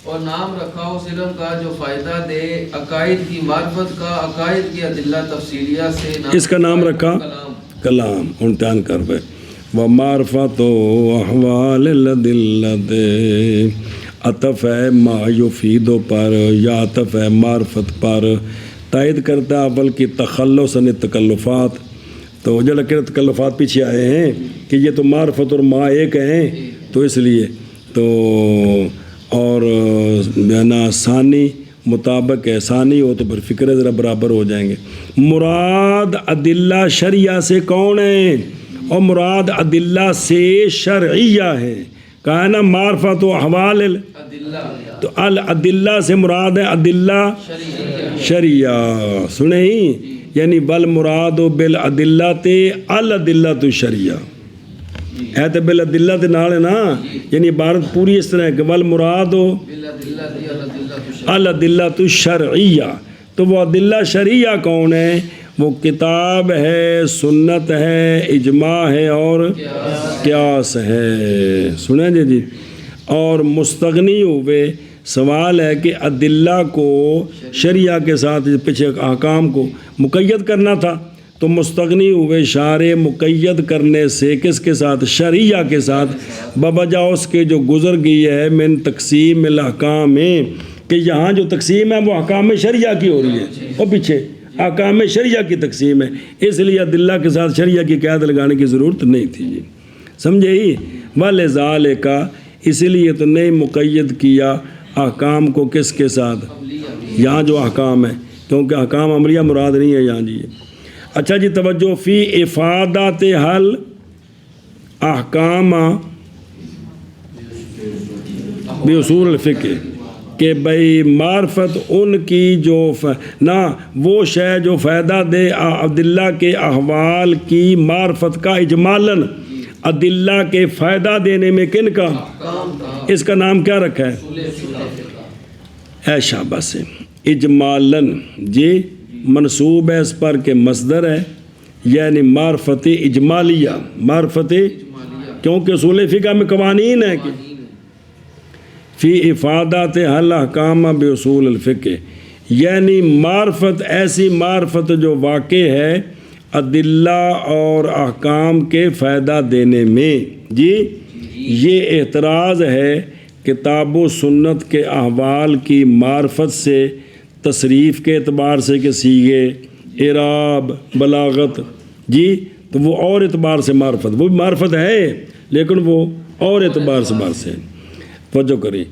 اور نام رکھا اس علم کا جو فائدہ دے عقائد کی معرفت کا، عقائد کی ادلہ تفصیلیہ سے، اس کا نام رکھا کلام۔ امتحان کر پہ ومعرفت احوال الادلۃ، عطف ہے ما یفیدو پر یا عطف ہے معرفت پر، تائید کرتا ہے اول کی تخلص عن تکلفات۔ تو جڑا کہ تکلفات پیچھے آئے ہیں کہ یہ تو معرفت اور ما ایک ہیں، تو اس لیے تو اور نا ثانی مطابق ہے، ثانی ہو تو پھر فکرے ذرا برابر ہو جائیں گے۔ مراد ادلہ شرعیہ سے کون ہے؟ اور مراد ادلہ سے شرعیہ ہے۔ کہا نا معرفت و احوال تو الادلہ سے مراد ہے ادلہ شرعیہ، سنیں ہی، یعنی بالمراد بالادلۃ الادلۃ الشرعیہ ہے، تو بالادلۃ نال ہے نا، یعنی عبارت پوری اس طرح ہے کہ بالمراد الادلۃ الشرعیہ۔ تو وہ ادلہ شرعیہ کون ہے؟ وہ کتاب ہے، سنت ہے، اجماع ہے اور قیاس ہے۔ سنیں جی۔ اور مستغنی ہوئے سوال ہے کہ ادلہ کو شریعہ کے ساتھ پیچھے احکام کو مقید کرنا تھا، تو مستغنی ہوئے شارع مقید کرنے سے کس کے ساتھ؟ شریعہ کے ساتھ، بوجہ اس کے جو گزر گئی ہے من تقسیم الاحکام میں، کہ یہاں جو تقسیم ہے وہ احکام شریعہ کی ہو رہی ہے، اور پیچھے احکام شریعہ کی تقسیم ہے، اس لیے ادلہ کے ساتھ شریعہ کی قید لگانے کی ضرورت نہیں تھی جی، سمجھے ہی؟ وَلِذَالِكَ، اس لیے تو نہیں مقید کیا احکام کو کس کے ساتھ؟ یہاں جو احکام ہے، کیونکہ احکام عملیہ مراد نہیں ہے یہاں جی۔ اچھا جی، توجہ، فی افادات حل احکام باصول الفقہ، کہ بھئی معرفت ان کی جو نہ وہ شے جو فائدہ دے عبداللہ کے احوال کی معرفت کا اجمالاً عدلہ کے فائدہ دینے میں کن کا، اس کا نام کیا رکھا ہے؟ شاباش سے اجمالاً جی منصوب ہے اس پر کہ مصدر ہے، یعنی معرفت اجمالیہ، معرفت کیونکہ اصول فقہ میں قوانین ہے کہ فی افادات حل احکام باصول الفقہ، یعنی معرفت ایسی معرفت جو واقع ہے عدلہ اور احکام کے فائدہ دینے میں جی۔ یہ اعتراض ہے کتاب و سنت کے احوال کی معرفت سے، تصریف کے اعتبار سے کہ سیغے، اعراب، بلاغت جی، تو وہ اور اعتبار سے معرفت، وہ بھی معرفت ہے لیکن وہ اور اعتبار سے توجہ کریں۔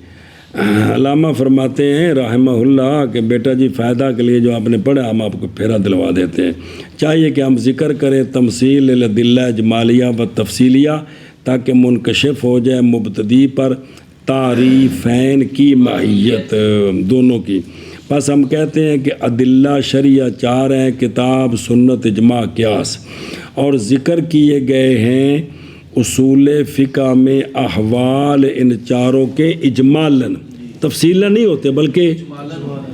علامہ فرماتے ہیں رحمہ اللہ کہ بیٹا جی فائدہ کے لیے جو آپ نے پڑھا ہم آپ کو پھیرا دلوا دیتے ہیں۔ چاہیے کہ ہم ذکر کریں تمثیل الادلہ اجمالیہ و تفصیلیہ تاکہ منکشف ہو جائے مبتدی پر تعریفین کی ماہیت دونوں کی۔ بس ہم کہتے ہیں کہ ادلہ شرعیہ 4 ہیں، کتاب، سنت، اجماع، قیاس، اور ذکر کیے گئے ہیں اصول فقہ میں احوال ان چاروں کے اجمالاً، تفصیلاً نہیں ہوتے بلکہ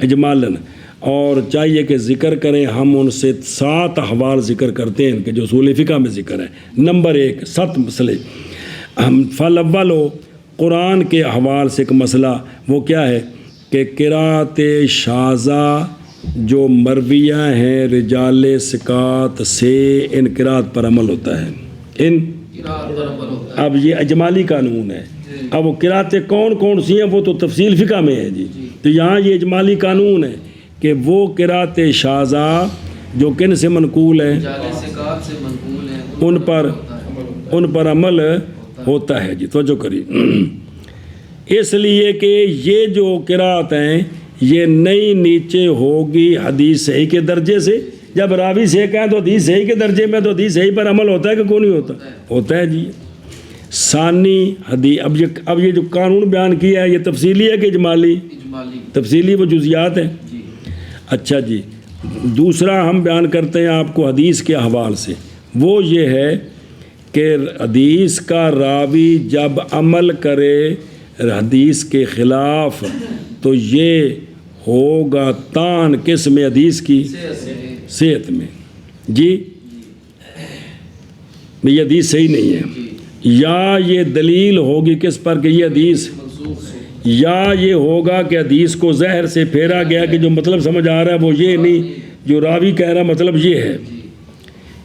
اجمالاً، اور چاہیے کہ ذکر کریں ہم ان سے 7 احوال ذکر کرتے ہیں کہ جو اصول فقہ میں ذکر ہے۔ نمبر 1 7 مسئلے، فالاول قرآن کے احوال سے ایک مسئلہ وہ کیا ہے کہ قرات شاذہ جو مرویہ ہیں رجال ثقات سے ان قرات پر عمل ہوتا ہے، اب یہ اجمالی قانون ہے۔ اب وہ قراتیں کون سی ہیں وہ تو تفصیل فقہ میں ہے جی، تو یہاں یہ اجمالی قانون ہے کہ وہ قرات شاذہ جو کن سے منقول ہیں ان پر عمل ہوتا ہے جی، توجہ کریے۔ اس لیے کہ یہ جو قرات ہیں یہ نئی نیچے ہوگی حدیث صحیح کے درجے سے، جب راوی صحیح کہیں تو حدیث صحیح کے درجے میں، تو حدیث صحیح پر عمل ہوتا ہے کہ کون نہیں ہوتا؟ ہوتا ہے جی۔ ثانی حدیث، اب یہ جو قانون بیان کیا ہے یہ تفصیلی ہے کہ اجمالی؟ تفصیلی وہ جزیات ہیں۔ اچھا جی، دوسرا ہم بیان کرتے ہیں آپ کو حدیث کے حوال سے، وہ یہ ہے کہ حدیث کا راوی جب عمل کرے حدیث کے خلاف تو یہ ہوگا تان کس میں؟ حدیث کی صحت میں جی، یہ حدیث صحیح نہیں ہے، یا یہ دلیل ہوگی کس پر کہ یہ حدیث، یا یہ ہوگا کہ حدیث کو زہر سے پھیرا گیا کہ جو مطلب سمجھ آ رہا ہے وہ یہ نہیں جو راوی کہہ رہا مطلب یہ ہے،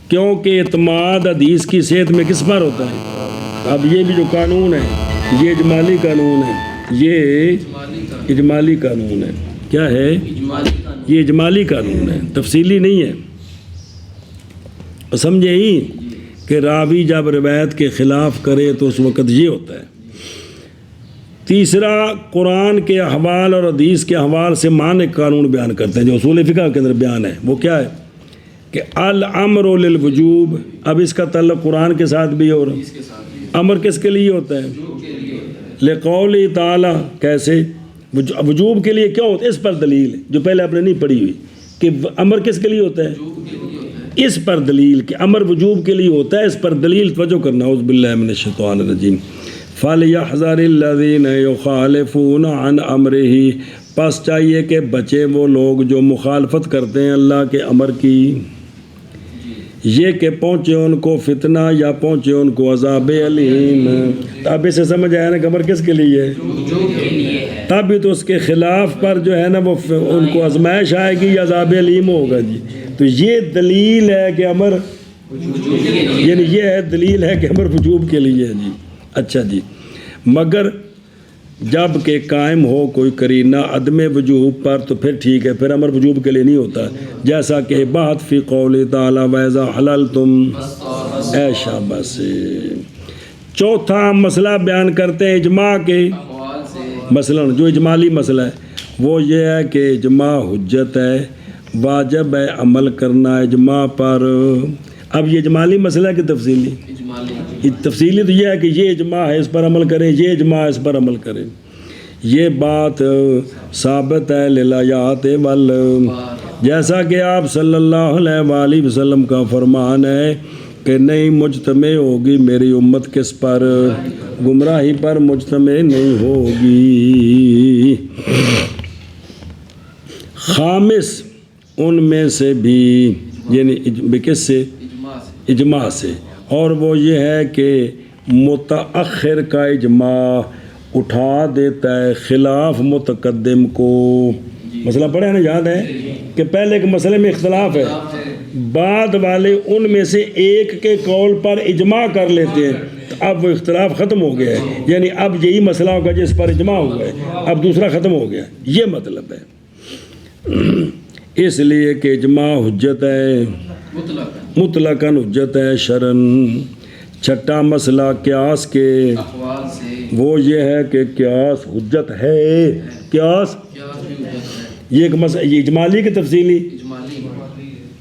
کیونکہ اعتماد حدیث کی صحت میں کس پر ہوتا ہے؟ اب یہ بھی جو قانون ہے یہ اجمالی قانون ہے، یہ اجمالی قانون ہے، کیا ہے یہ اجمالی قانون ہے، تفصیلی نہیں ہے۔ سمجھے ہی کہ راوی جب روایت کے خلاف کرے تو اس وقت یہ ہوتا ہے۔ تیسرا قرآن کے احوال اور حدیث کے احوال سے معنی قانون بیان کرتے ہیں جو اصول فقہ کے اندر بیان ہے، وہ کیا ہے کہ الامر للوجوب، اب اس کا تعلق قرآن کے ساتھ بھی اور امر کس کے لیے ہوتا ہے؟ لقول تعالی، کیسے وجوب کے لیے کیوں ہوتا ہے؟ اس پر دلیل جو پہلے آپ نے نہیں پڑھی ہوئی کہ امر کس کے لیے ہوتا ہے، اس پر دلیل کہ امر وجوب کے لیے ہوتا ہے، اس پر دلیل توجہ کرنا۔ اعوذ باللہ من الشیطان الرجیم۔ فَلْيَحْذَرِ الَّذِينَ يُخَالِفُونَ عَنْ أَمْرِهِ، پس چاہیے کہ بچے وہ لوگ جو مخالفت کرتے ہیں اللہ کے امر کی، یہ کہ پہنچے ان کو فتنہ یا پہنچے ان کو عذاب علیم۔ اب اسے سمجھ آیا نا کہ امر کس کے لیے ہے، تب بھی تو اس کے خلاف پر جو ہے نا وہ ان کو آزمائش آئے گی یا عذاب علیم ہوگا جی، تو یہ دلیل ہے کہ امر، یعنی یہ ہے دلیل ہے کہ امر وجوب کے لیے ہے جی۔ اچھا جی، مگر جب کہ قائم ہو کوئی قرینہ عدم وجوب پر تو پھر ٹھیک ہے، پھر امر وجوب کے لیے نہیں ہوتا، جیسا کہ بات فی قول تعالی وَإِذَا حَلَلْتُمْ، اے شاباش۔ چوتھا ہم مسئلہ بیان کرتے ہیں اجماع کے، مثلا جو اجمالی مسئلہ ہے وہ یہ ہے کہ اجماع حجت ہے، واجب ہے عمل کرنا اجماع پر۔ اب یہ اجمالی مسئلہ ہے کہ تفصیلی؟ تفصیلی تو یہ ہے کہ یہ اجماع ہے اس پر عمل کریں، یہ اجماع ہے اس پر عمل کریں۔ یہ بات ثابت ہے للایات وال، جیسا کہ آپ صلی اللہ علیہ وآلہ وسلم کا فرمان ہے کہ نہیں مجتمع ہوگی میری امت کس پر؟ گمراہی پر مجتمع نہیں ہوگی۔ خامس ان میں سے بھی، یعنی کس سے؟ اجماع سے، اور وہ یہ ہے کہ متأخر کا اجماع اٹھا دیتا ہے خلاف متقدم کو۔ مسئلہ پڑھا ہے نا، یاد ہے کہ پہلے کے مسئلے میں اختلاف ہے، بعد والے ان میں سے ایک کے قول پر اجماع کر لیتے ہیں، تو اب وہ اختلاف ختم ہو گیا ہے، یعنی اب یہی مسئلہ ہوگا جس پر اجماع ہوا ہے، اب دوسرا ختم ہو گیا، یہ مطلب ہے۔ اس لیے کہ اجماع حجت ہے، مطلقاً حجت ہے شرعاً۔ چھٹا مسئلہ قیاس کے، وہ یہ ہے کہ قیاس حجت ہے، قیاس یہ ایک مسئلہ، یہ اجمالی کی تفصیلی،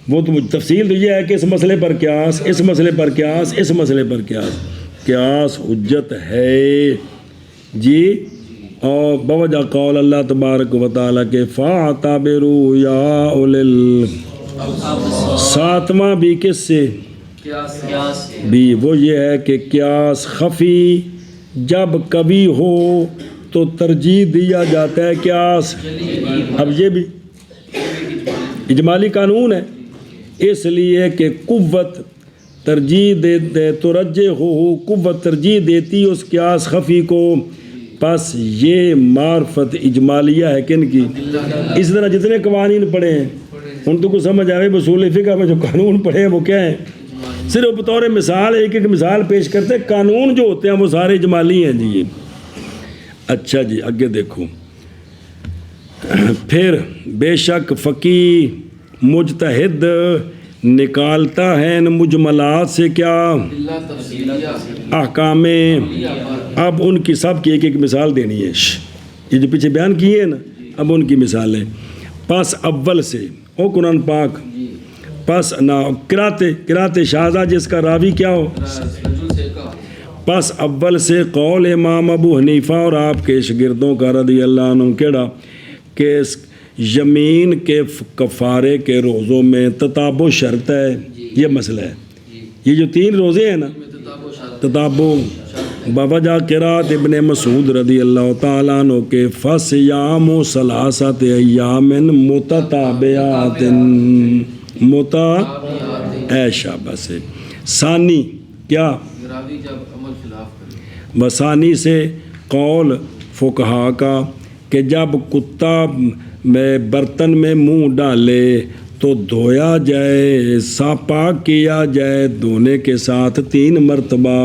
وہ تو تفصیل تو یہ ہے کہ اس مسئلے پر قیاس، اس مسئلے پر قیاس، اس مسئلے پر قیاس، قیاس حجت ہے جی۔ اور بوجہ قول اللہ تبارک و تعالیٰ کے فَاعْتَبِرُوا يَا أُولِي ساتواں بھی کس سے؟ بھی وہ یہ ہے کہ قیاس خفی جب کبھی ہو تو ترجیح دیا جاتا ہے قیاس۔ اب یہ بھی اجمالی قانون ہے، اس لیے کہ قوت ترجیح دیتے ترجح ہو، قوت ترجیح دیتی اس قیاس خفی کو، پس یہ معرفت اجمالیہ ہے کن کی؟ اس طرح جتنے قوانین پڑھے ہیں ان تو کو سمجھ آئے، اصول فقہ میں جو قانون پڑھے ہیں وہ کیا ہیں؟ صرف بطور مثال ایک ایک مثال پیش کرتے، قانون جو ہوتے ہیں وہ سارے اجمالی ہیں جی۔ اچھا جی آگے دیکھو، پھر بے شک فقیہ مجتہد نکالتا ہے ان مجملات سے کیا؟ احکام۔ اب ان کی سب کی ایک ایک مثال دینی ہے، یہ جو پیچھے بیان کیے ہیں نا، اب ان کی مثالیں۔ پس اول سے او قرآن پاک، پس نہ قرات شاذہ جس کا راوی کیا ہو، پس اول سے قول امام ابو حنیفہ اور آپ کے شاگردوں کا رضی اللہ عنہ کیڑا کہ یمین کے کفارے کے روزوں میں تتابع شرط ہے، یہ مسئلہ ہے۔ یہ جو 3 روزے ہیں نا، تتابع بوجہ قرات ابن مسعود رضی اللہ تعالیٰ عنہ کے فصیام ثلاثۃ ایام متتابعات شابہ سے ثانی کیا؟ وثانی سے قول فقہا کا کہ جب کتا میں برتن میں منہ ڈالے تو دھویا جائے، پاک کیا جائے دھونے کے ساتھ 3 مرتبہ،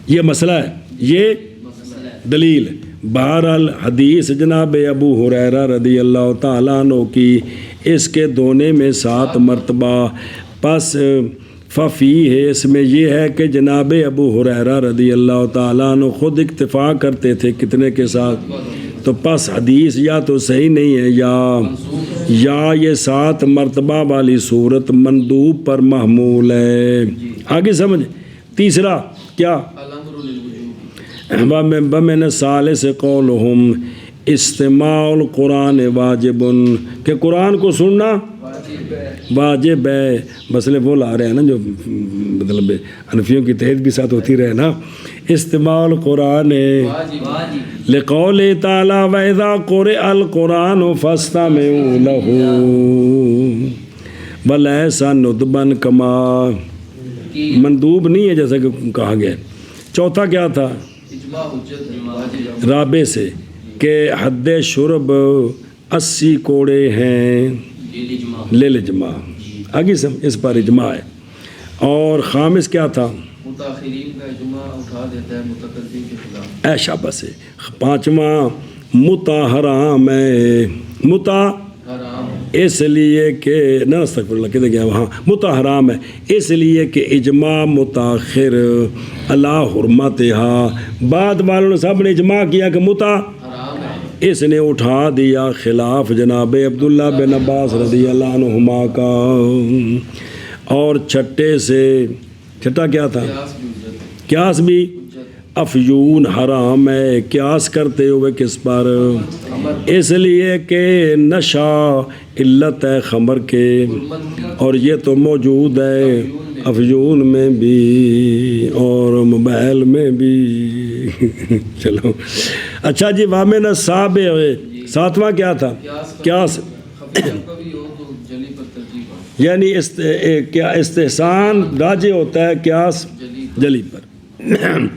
یہ مسئلہ ہے، یہ دلیل۔ بہرحال حدیث جناب ابو ہریرہ رضی اللہ تعالیٰ عنہ کی اس کے دھونے میں 7 مرتبہ، پس ففی ہے، اس میں یہ ہے کہ جناب ابو ہریرہ رضی اللہ تعالیٰ عنہ خود اکتفا کرتے تھے کتنے کے ساتھ، تو پس حدیث یا تو صحیح نہیں ہے یا یہ 7 مرتبہ والی صورت مندوب پر محمول ہے۔ آگے سمجھ۔ تیسرا کیا؟ بمن ثالث قولہم استماع القرآن واجب، کہ قرآن کو سننا واجب ہے۔ مسئلے وہ لا رہے ہیں نا جو مطلب حنفیوں کی تحریر کے ساتھ ہوتی رہے نا، استماع القرآن لقول تعالی وَإِذَا قُرِئَ الْقُرْآنُ فَاسْتَمِعُوا لَهُ وَلَيْسَ نُدْبًا كَمَا، مندوب نہیں ہے جیسا کہ کہا گیا۔ چوتھا کیا تھا؟ رابع سے کہ حد شرب 80 کوڑے ہیں للاجماع، آگے اس پر اجماع ہے۔ اور خامس کیا تھا؟ متاخرین کا اجماع اٹھا دیتا ہے متقدم کے خلاف، اے شابہ سے۔ پانچواں متا حرام ہے، متا اس لیے کہ نہ استغفر اللہ کہتے گیا وہاں متا حرام ہے، اس لیے کہ اجماع متاخر اللہ حرمتہا، بعد والوں نے سب نے اجماع کیا کہ متا حرام ہے، اس نے اٹھا دیا خلاف جناب عبداللہ بن عباس رضی اللہ عنہما کا۔ اور چھٹے سے، چھٹا کیا تھا؟ قیاس بھی افیون حرام ہے قیاس کرتے ہوئے کس پر؟ اس لیے کہ نشہ علت ہے خمر کے اور یہ تو موجود ہے افیون میں بھی اور موبائل میں بھی چلو اچھا جی وامن السابع ساتواں کیا تھا؟ قیاس یعنی کیا استحسان راجع ہوتا ہے قیاس جلی پر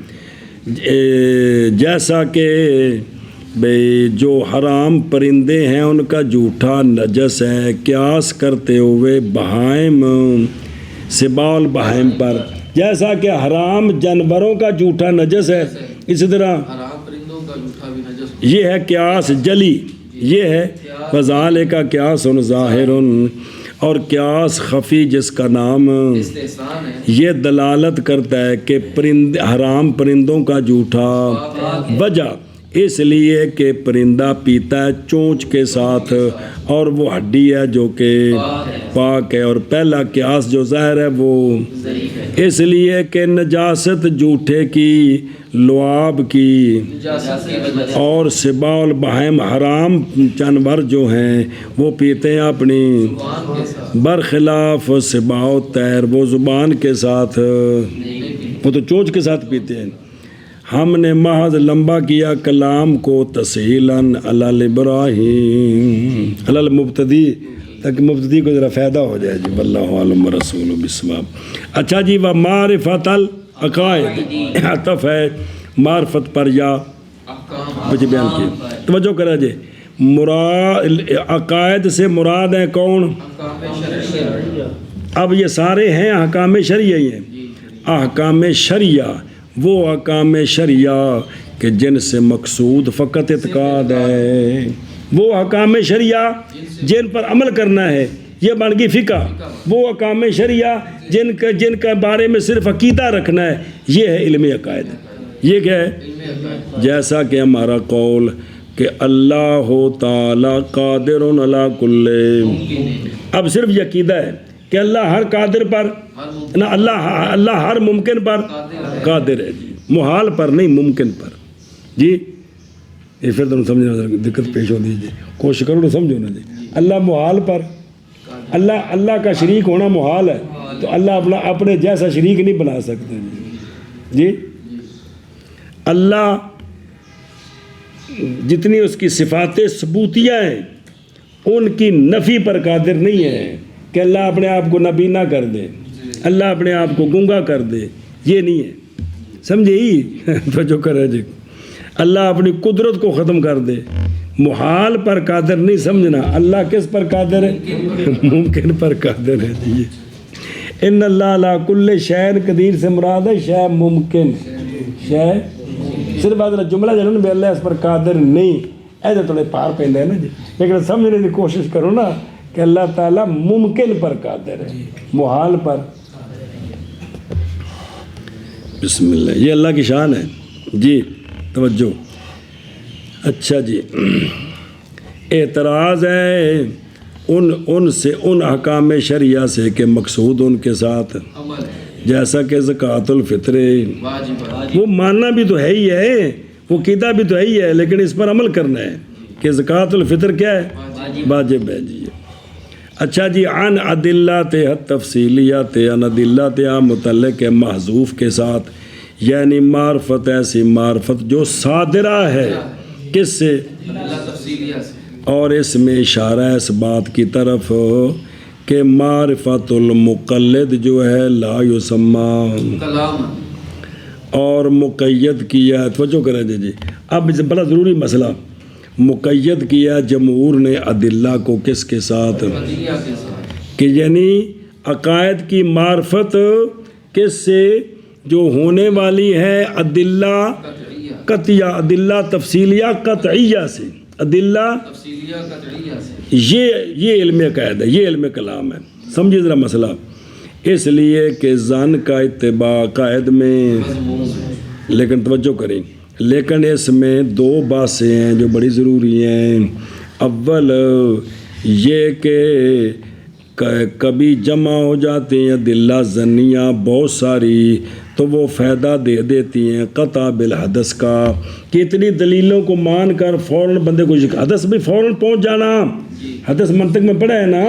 جیسا کہ بھئی جو حرام پرندے ہیں ان کا جھوٹا نجس ہے قیاس کرتے ہوئے بہائم سبال بہائم پر جیسا کہ حرام جانوروں کا جھوٹا نجس ہے اسی طرح حرام پرندوں کا جھوٹا بھی نجس یہ ہے قیاس جلی یہ ہے فذالک قیاس ظاہر اور قیاس خفی جس کا نام استحسان ہے یہ دلالت کرتا ہے کہ حرام پرندوں کا جھوٹا وجہ اس لیے کہ پرندہ پیتا ہے چونچ کے ساتھ اور وہ ہڈی ہے جو کہ پاک ہے اور پہلا قیاس جو ظاہر ہے وہ اس لیے کہ نجاست جھوٹے کی لعاب کی اور سبا البہائم حرام جانور جو ہیں وہ پیتے ہیں اپنی برخلاف سبا الطیر وہ زبان کے ساتھ وہ تو چونچ کے ساتھ پیتے ہیں ہم نے محض لمبا کیا کلام کو تسہیلاً علی ابراہیم علی المبتدی تاکہ مبتدی کو ذرا فائدہ ہو جائے جی واللہ عالم رسول بالصواب اچھا جی وہ معرفت العقائد عطف ہے معرفت پر یا مجھے بیان کیا توجہ کرا جی عقائد سے مراد ہیں کون اب یہ سارے ہیں احکام شرعیہ ہی ہیں احکام شرعیہ وہ احکام شرعیہ کہ جن سے مقصود فقط اعتقاد ہے وہ احکام شرعیہ جن پر عمل کرنا ہے یہ بن گئی فقہ وہ احکام شرعیہ جن کا بارے میں صرف عقیدہ رکھنا ہے یہ ہے علم عقائد یہ کیا ہے جیسا کہ ہمارا قول کہ اللہ تعالی قادر علی کل اب صرف یہ عقیدہ ہے کہ اللہ ہر قادر پر نہ اللہ ہر ممکن پر قادر ہے جی محال پر نہیں ممکن پر جی یہ پھر تم سمجھنا دقت پیش ہوتی ہے جی کوشش کرو تو سمجھو نا جی اللہ محال پر اللہ کا شریک ہونا محال ہے تو اللہ اپنے جیسا شریک نہیں بنا سکتے جی اللہ جتنی اس کی صفات ثبوتیہ ہیں ان کی نفی پر قادر نہیں ہے کہ اللہ اپنے آپ کو نابینا کر دے اللہ اپنے آپ کو گنگا کر دے یہ نہیں ہے سمجھے ہی تو جو کرے جی اللہ اپنی قدرت کو ختم کر دے محال پر قادر نہیں سمجھنا اللہ کس پر قادر ہے ممکن پر قادر ہے جی ان اللہ علی کل شیء قدیر سے مراد ہے شے ممکن شے صرف حضرت جملہ جنہوں نے اللہ اس پر قادر نہیں ایسے تھوڑے پار پہنتے ہیں نا جی لیکن سمجھنے کی کوشش کرو نا کہ اللہ تعالیٰ ممکن پر قادر ہے محال پر بسم اللہ یہ اللہ کی شان ہے جی توجہ اچھا جی اعتراض ہے ان احکام شرعیہ سے کہ مقصود ان کے ساتھ جیسا کہ زکوٰۃ الفطر وہ ماننا بھی تو ہے ہی ہے وہ قیدہ بھی تو ہے ہی ہے لیکن اس پر عمل کرنا ہے کہ زکوٰۃ الفطر کیا ہے واجب ہے جی اچھا جی عن ادلات تفصیلیات عن ادلات متعلق محذوف کے ساتھ یعنی معرفت ایسی معرفت جو صادرہ ہے کس سے اور اس میں اشارہ اس بات کی طرف کہ معرفت المقلد جو ہے لا یسمى اور مقید کیا توجہ کریں جی اب بڑا ضروری مسئلہ مقید کیا جمہور نے ادلہ کو کس کے ساتھ کہ یعنی عقائد کی معرفت کس سے جو ہونے والی ہے ادلہ قطعیہ ادلہ تفصیلیہ قطعیہ سے ادلہ یہ علم عقائد ہے یہ علم کلام ہے سمجھے ذرا مسئلہ اس لیے کہ ظن کا اتباع عقائد میں لیکن توجہ کریں لیکن اس میں دو باتیں ہیں جو بڑی ضروری ہیں اول یہ کہ کبھی جمع ہو جاتے ہیں ادلہ ظنیہ بہت ساری، تو وہ فائدہ دے دیتی ہیں قطع بالحدث کا، کہ اتنی دلیلوں کو مان کر فوراً بندے کو حدث بھی فوراً پہنچ جانا۔ حدث منطق میں پڑھا ہے نا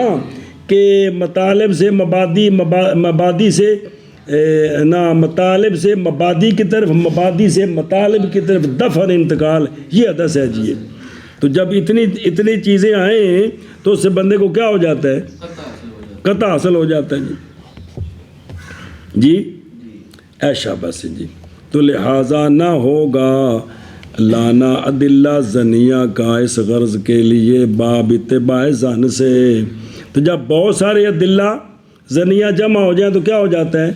کہ مطالب سے مبادی سے مطالب سے مبادی کی طرف، مبادی سے مطالب کی طرف دفع انتقال، یہ حدث ہے جی۔ تو جب اتنی چیزیں آئیں تو اس سے بندے کو کیا ہو جاتا ہے؟ قطع حاصل ہو جاتا ہے جی ایشا بس جی۔ تو لہٰذا نہ ہوگا لانا ادلہ ظنیہ کا اس غرض کے لیے باب اتباع ظن سے۔ تو جب بہت سارے ادلہ ظنیہ جمع ہو جائیں تو کیا ہو جاتا ہے؟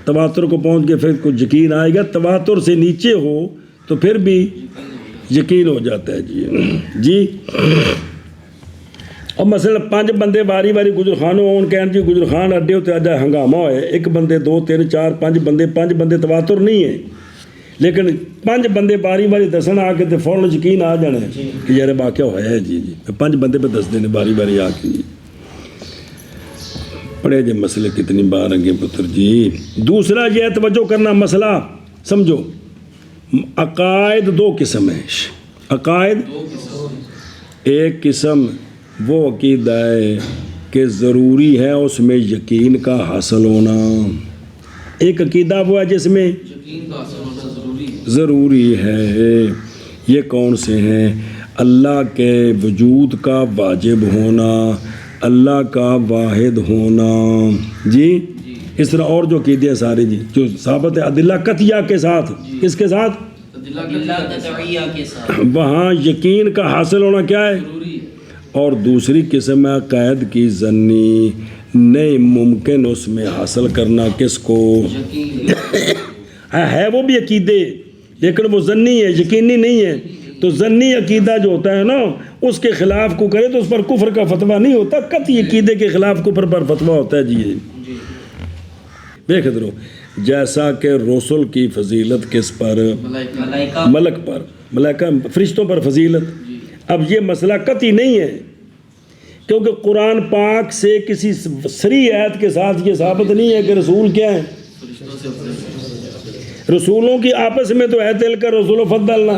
تواتر کو پہنچ کے پھر کچھ یقین آئے گا، تواتر سے نیچے ہو تو پھر بھی یقین ہو جاتا ہے جی۔ اور مثلا 5 بندے باری باری گجرخانوں ہون کہن جی گجرخان اڈے ہوتے آج ہنگامہ ہوئے، 1 بندے 2 3 4 5 بندے تواتر نہیں ہے، لیکن 5 بندے باری باری دسن آ کے تو فوراً یقین آ جانا ہے کہ یار واقعہ ہوا ہے جی 5 بندے پہ دس دینے باری باری آ کے جی۔ پڑھے جی مسئلے کتنی بار آگے پتر جی۔ دوسرا یہ توجہ کرنا مسئلہ سمجھو، عقائد 2 قسم ہیں۔ عقائد ایک قسم وہ عقیدہ ہے کہ ضروری ہے اس میں یقین کا حاصل ہونا، ایک عقیدہ وہ ہے جس میں یقین کا حاصل ہونا ضروری ہے۔ یہ کون سے ہیں؟ اللہ کے وجود کا واجب ہونا، اللہ کا واحد ہونا جی۔ اس طرح اور جو عقیدے ہیں سارے جی جو ثابت ہے ادلہ قطعیہ کے ساتھ، کس کے ساتھ؟ ادلہ قطعیہ کے ساتھ، وہاں یقین کا حاصل ہونا کیا ہے؟ اور دوسری قسم ہے عقائد کی ظنی، نہیں ممکن اس میں حاصل کرنا کس کو؟ ہے وہ بھی عقیدے لیکن وہ ظنی ہے، یقینی نہیں ہے۔ تو ظنی عقیدہ جو ہوتا ہے نا اس کے خلاف کو کرے تو اس پر کفر کا فتویٰ نہیں ہوتا، قطعی عقیدے کے خلاف کفر پر فتویٰ ہوتا ہے جی۔ دیکھ دو جیسا کہ رسول کی فضیلت کس پر؟ ملک پر، ملائکہ فرشتوں پر فضیلت۔ اب یہ مسئلہ قطعی نہیں ہے کیونکہ قرآن پاک سے کسی صریح آیت کے ساتھ یہ ثابت نہیں ہے کہ رسول کیا ہے؟ رسولوں کی آپس میں تو ہے تلک رسول فضلنا،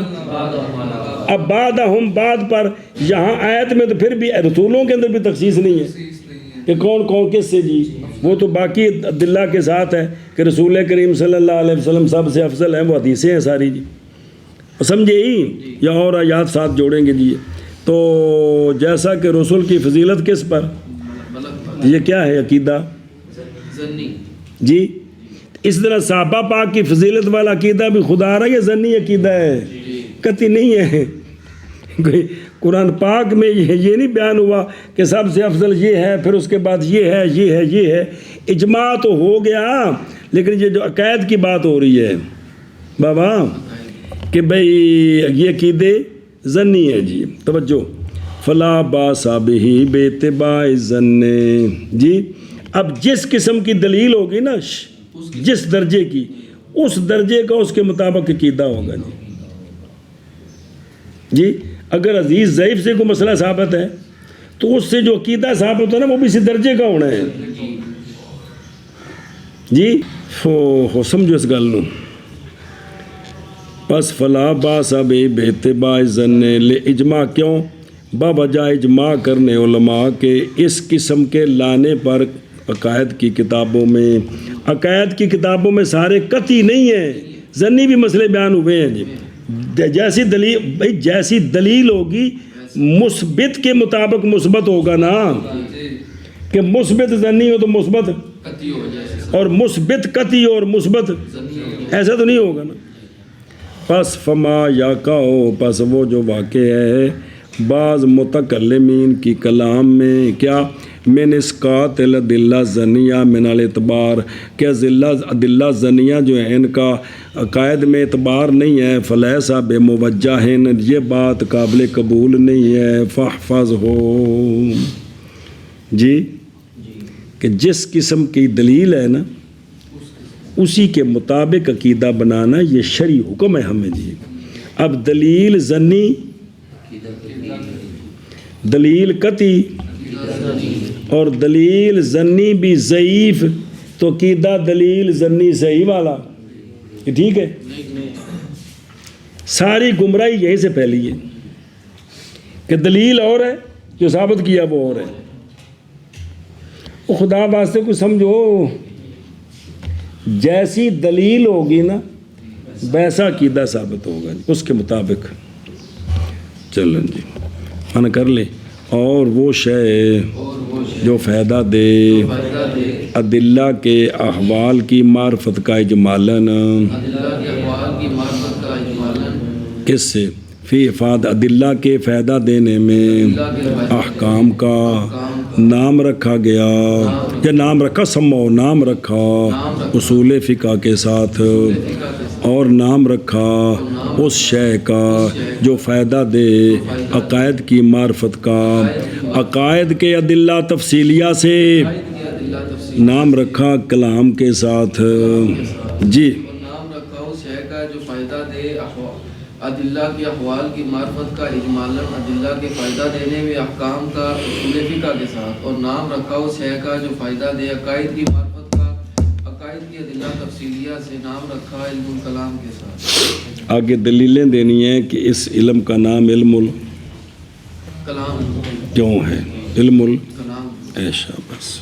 اب بعد ہم بعد پر، یہاں آیت میں تو پھر بھی رسولوں کے اندر بھی تخصیص نہیں ہے کہ کون کون کس سے جی، وہ تو باقی ادلہ کے ساتھ ہے کہ رسول کریم صلی اللہ علیہ وسلم سب سے افضل ہیں، وہ حدیثیں ہیں ساری جی، سمجھے ہی یا اور آیات ساتھ جوڑیں گے جی۔ تو جیسا کہ رسول کی فضیلت کس پر؟ یہ کیا ہے عقیدہ جی۔ اس طرح صحابہ پاک کی فضیلت والا عقیدہ بھی خدا رہا یہ ظنی عقیدہ ہے، قطعی نہیں ہے۔ قرآن پاک میں یہ نہیں بیان ہوا کہ سب سے افضل یہ ہے پھر اس کے بعد یہ ہے یہ ہے یہ ہے، اجماع تو ہو گیا لیکن یہ جو عقائد کی بات ہو رہی ہے بابا کہ بھئی یہ عقیدے ظنی ہے جی۔ توجہ، فلا باس بہ باتباع الظن جی۔ اب جس قسم کی دلیل ہوگی نا، جس درجے کی، اس درجے کا اس کے مطابق عقیدہ ہوگا جی۔ اگر عزیز ضعیف سے کوئی مسئلہ ثابت ہے تو اس سے جو عقیدہ ثابت ہوتا ہے نا وہ بھی اسی درجے کا ہونا ہے جی۔ ہو سمجھو اس گل نو۔ پس فلا باس باتباع الظن اجماع، کیوں؟ بوجہ اجماع کرنے علماء کے اس قسم کے لانے پر عقائد کی کتابوں میں۔ عقائد کی کتابوں میں سارے قطعی نہیں ہیں، ظنی بھی مسئلے بیان ہوئے ہیں جی۔ جیسی دلیل بھائی جیسی دلیل ہوگی مثبت کے مطابق مثبت ہوگا نا، کہ مثبت ظنی ہو تو مثبت، اور مثبت قطعی اور مثبت ایسا تو نہیں ہوگا نا۔ پس فما یا کہو، پس وہ جو واقع ہے بعض متکلمین کی کلام میں کیا من اسقاط الادلہ ظنیہ من الاعتبار، کہ ادلہ ظنیہ جو ہیں ان کا عقائد میں اعتبار نہیں ہے، فلیس بموجہ، یہ بات قابل قبول نہیں ہے، فاحفظ ہو جی، کہ جس قسم کی دلیل ہے نا اسی کے مطابق عقیدہ بنانا یہ شرعی حکم ہے ہمیں جی۔ اب دلیل ظنی، دلیل قطعی، اور دلیل ظنی بھی ضعیف تو عقیدہ دلیل ظنی صحیح والا، یہ ٹھیک ہے؟ ساری گمراہی یہیں سے پھیلی ہے کہ دلیل اور ہے، جو ثابت کیا وہ اور ہے۔ وہ خدا واسطے کو سمجھو، جیسی دلیل ہوگی نا ویسا عقیدہ ثابت ہوگا، اس کے مطابق چلیں جی من کر لیں۔ اور وہ شے جو فائدہ دے ادلہ کے احوال کی معرفت کا اجمالاً، کس سے؟ فی افاد ادلہ کے فائدہ دینے میں احکام کا نام رکھا گیا، یا نام رکھا سمو، نام رکھا اصول فقہ کے ساتھ، اور نام رکھا اس شے کا جو فائدہ دے عقائد کی معرفت کا، عقائد کے ادلہ تفصیلیہ سے نام رکھا کلام کے ساتھ جی، نام رکھا اس شے کا جو فائدہ دے ادلہ کے احوال کی معرفت کا اجمالاً، ادلہ کے فائدہ دینے میں احکام کا اصول فقہ کے ساتھ، اور نام رکھا اس شے کا جو فائدہ دے عقائد کی معرفت کا، عقائد کی ادلہ تفصیلیہ سے نام رکھا علم الکلام کے ساتھ۔ آگے دلیلیں دینی ہیں کہ اس علم کا نام علم کلام کیوں ہے، علم کلام۔ ایشا بس۔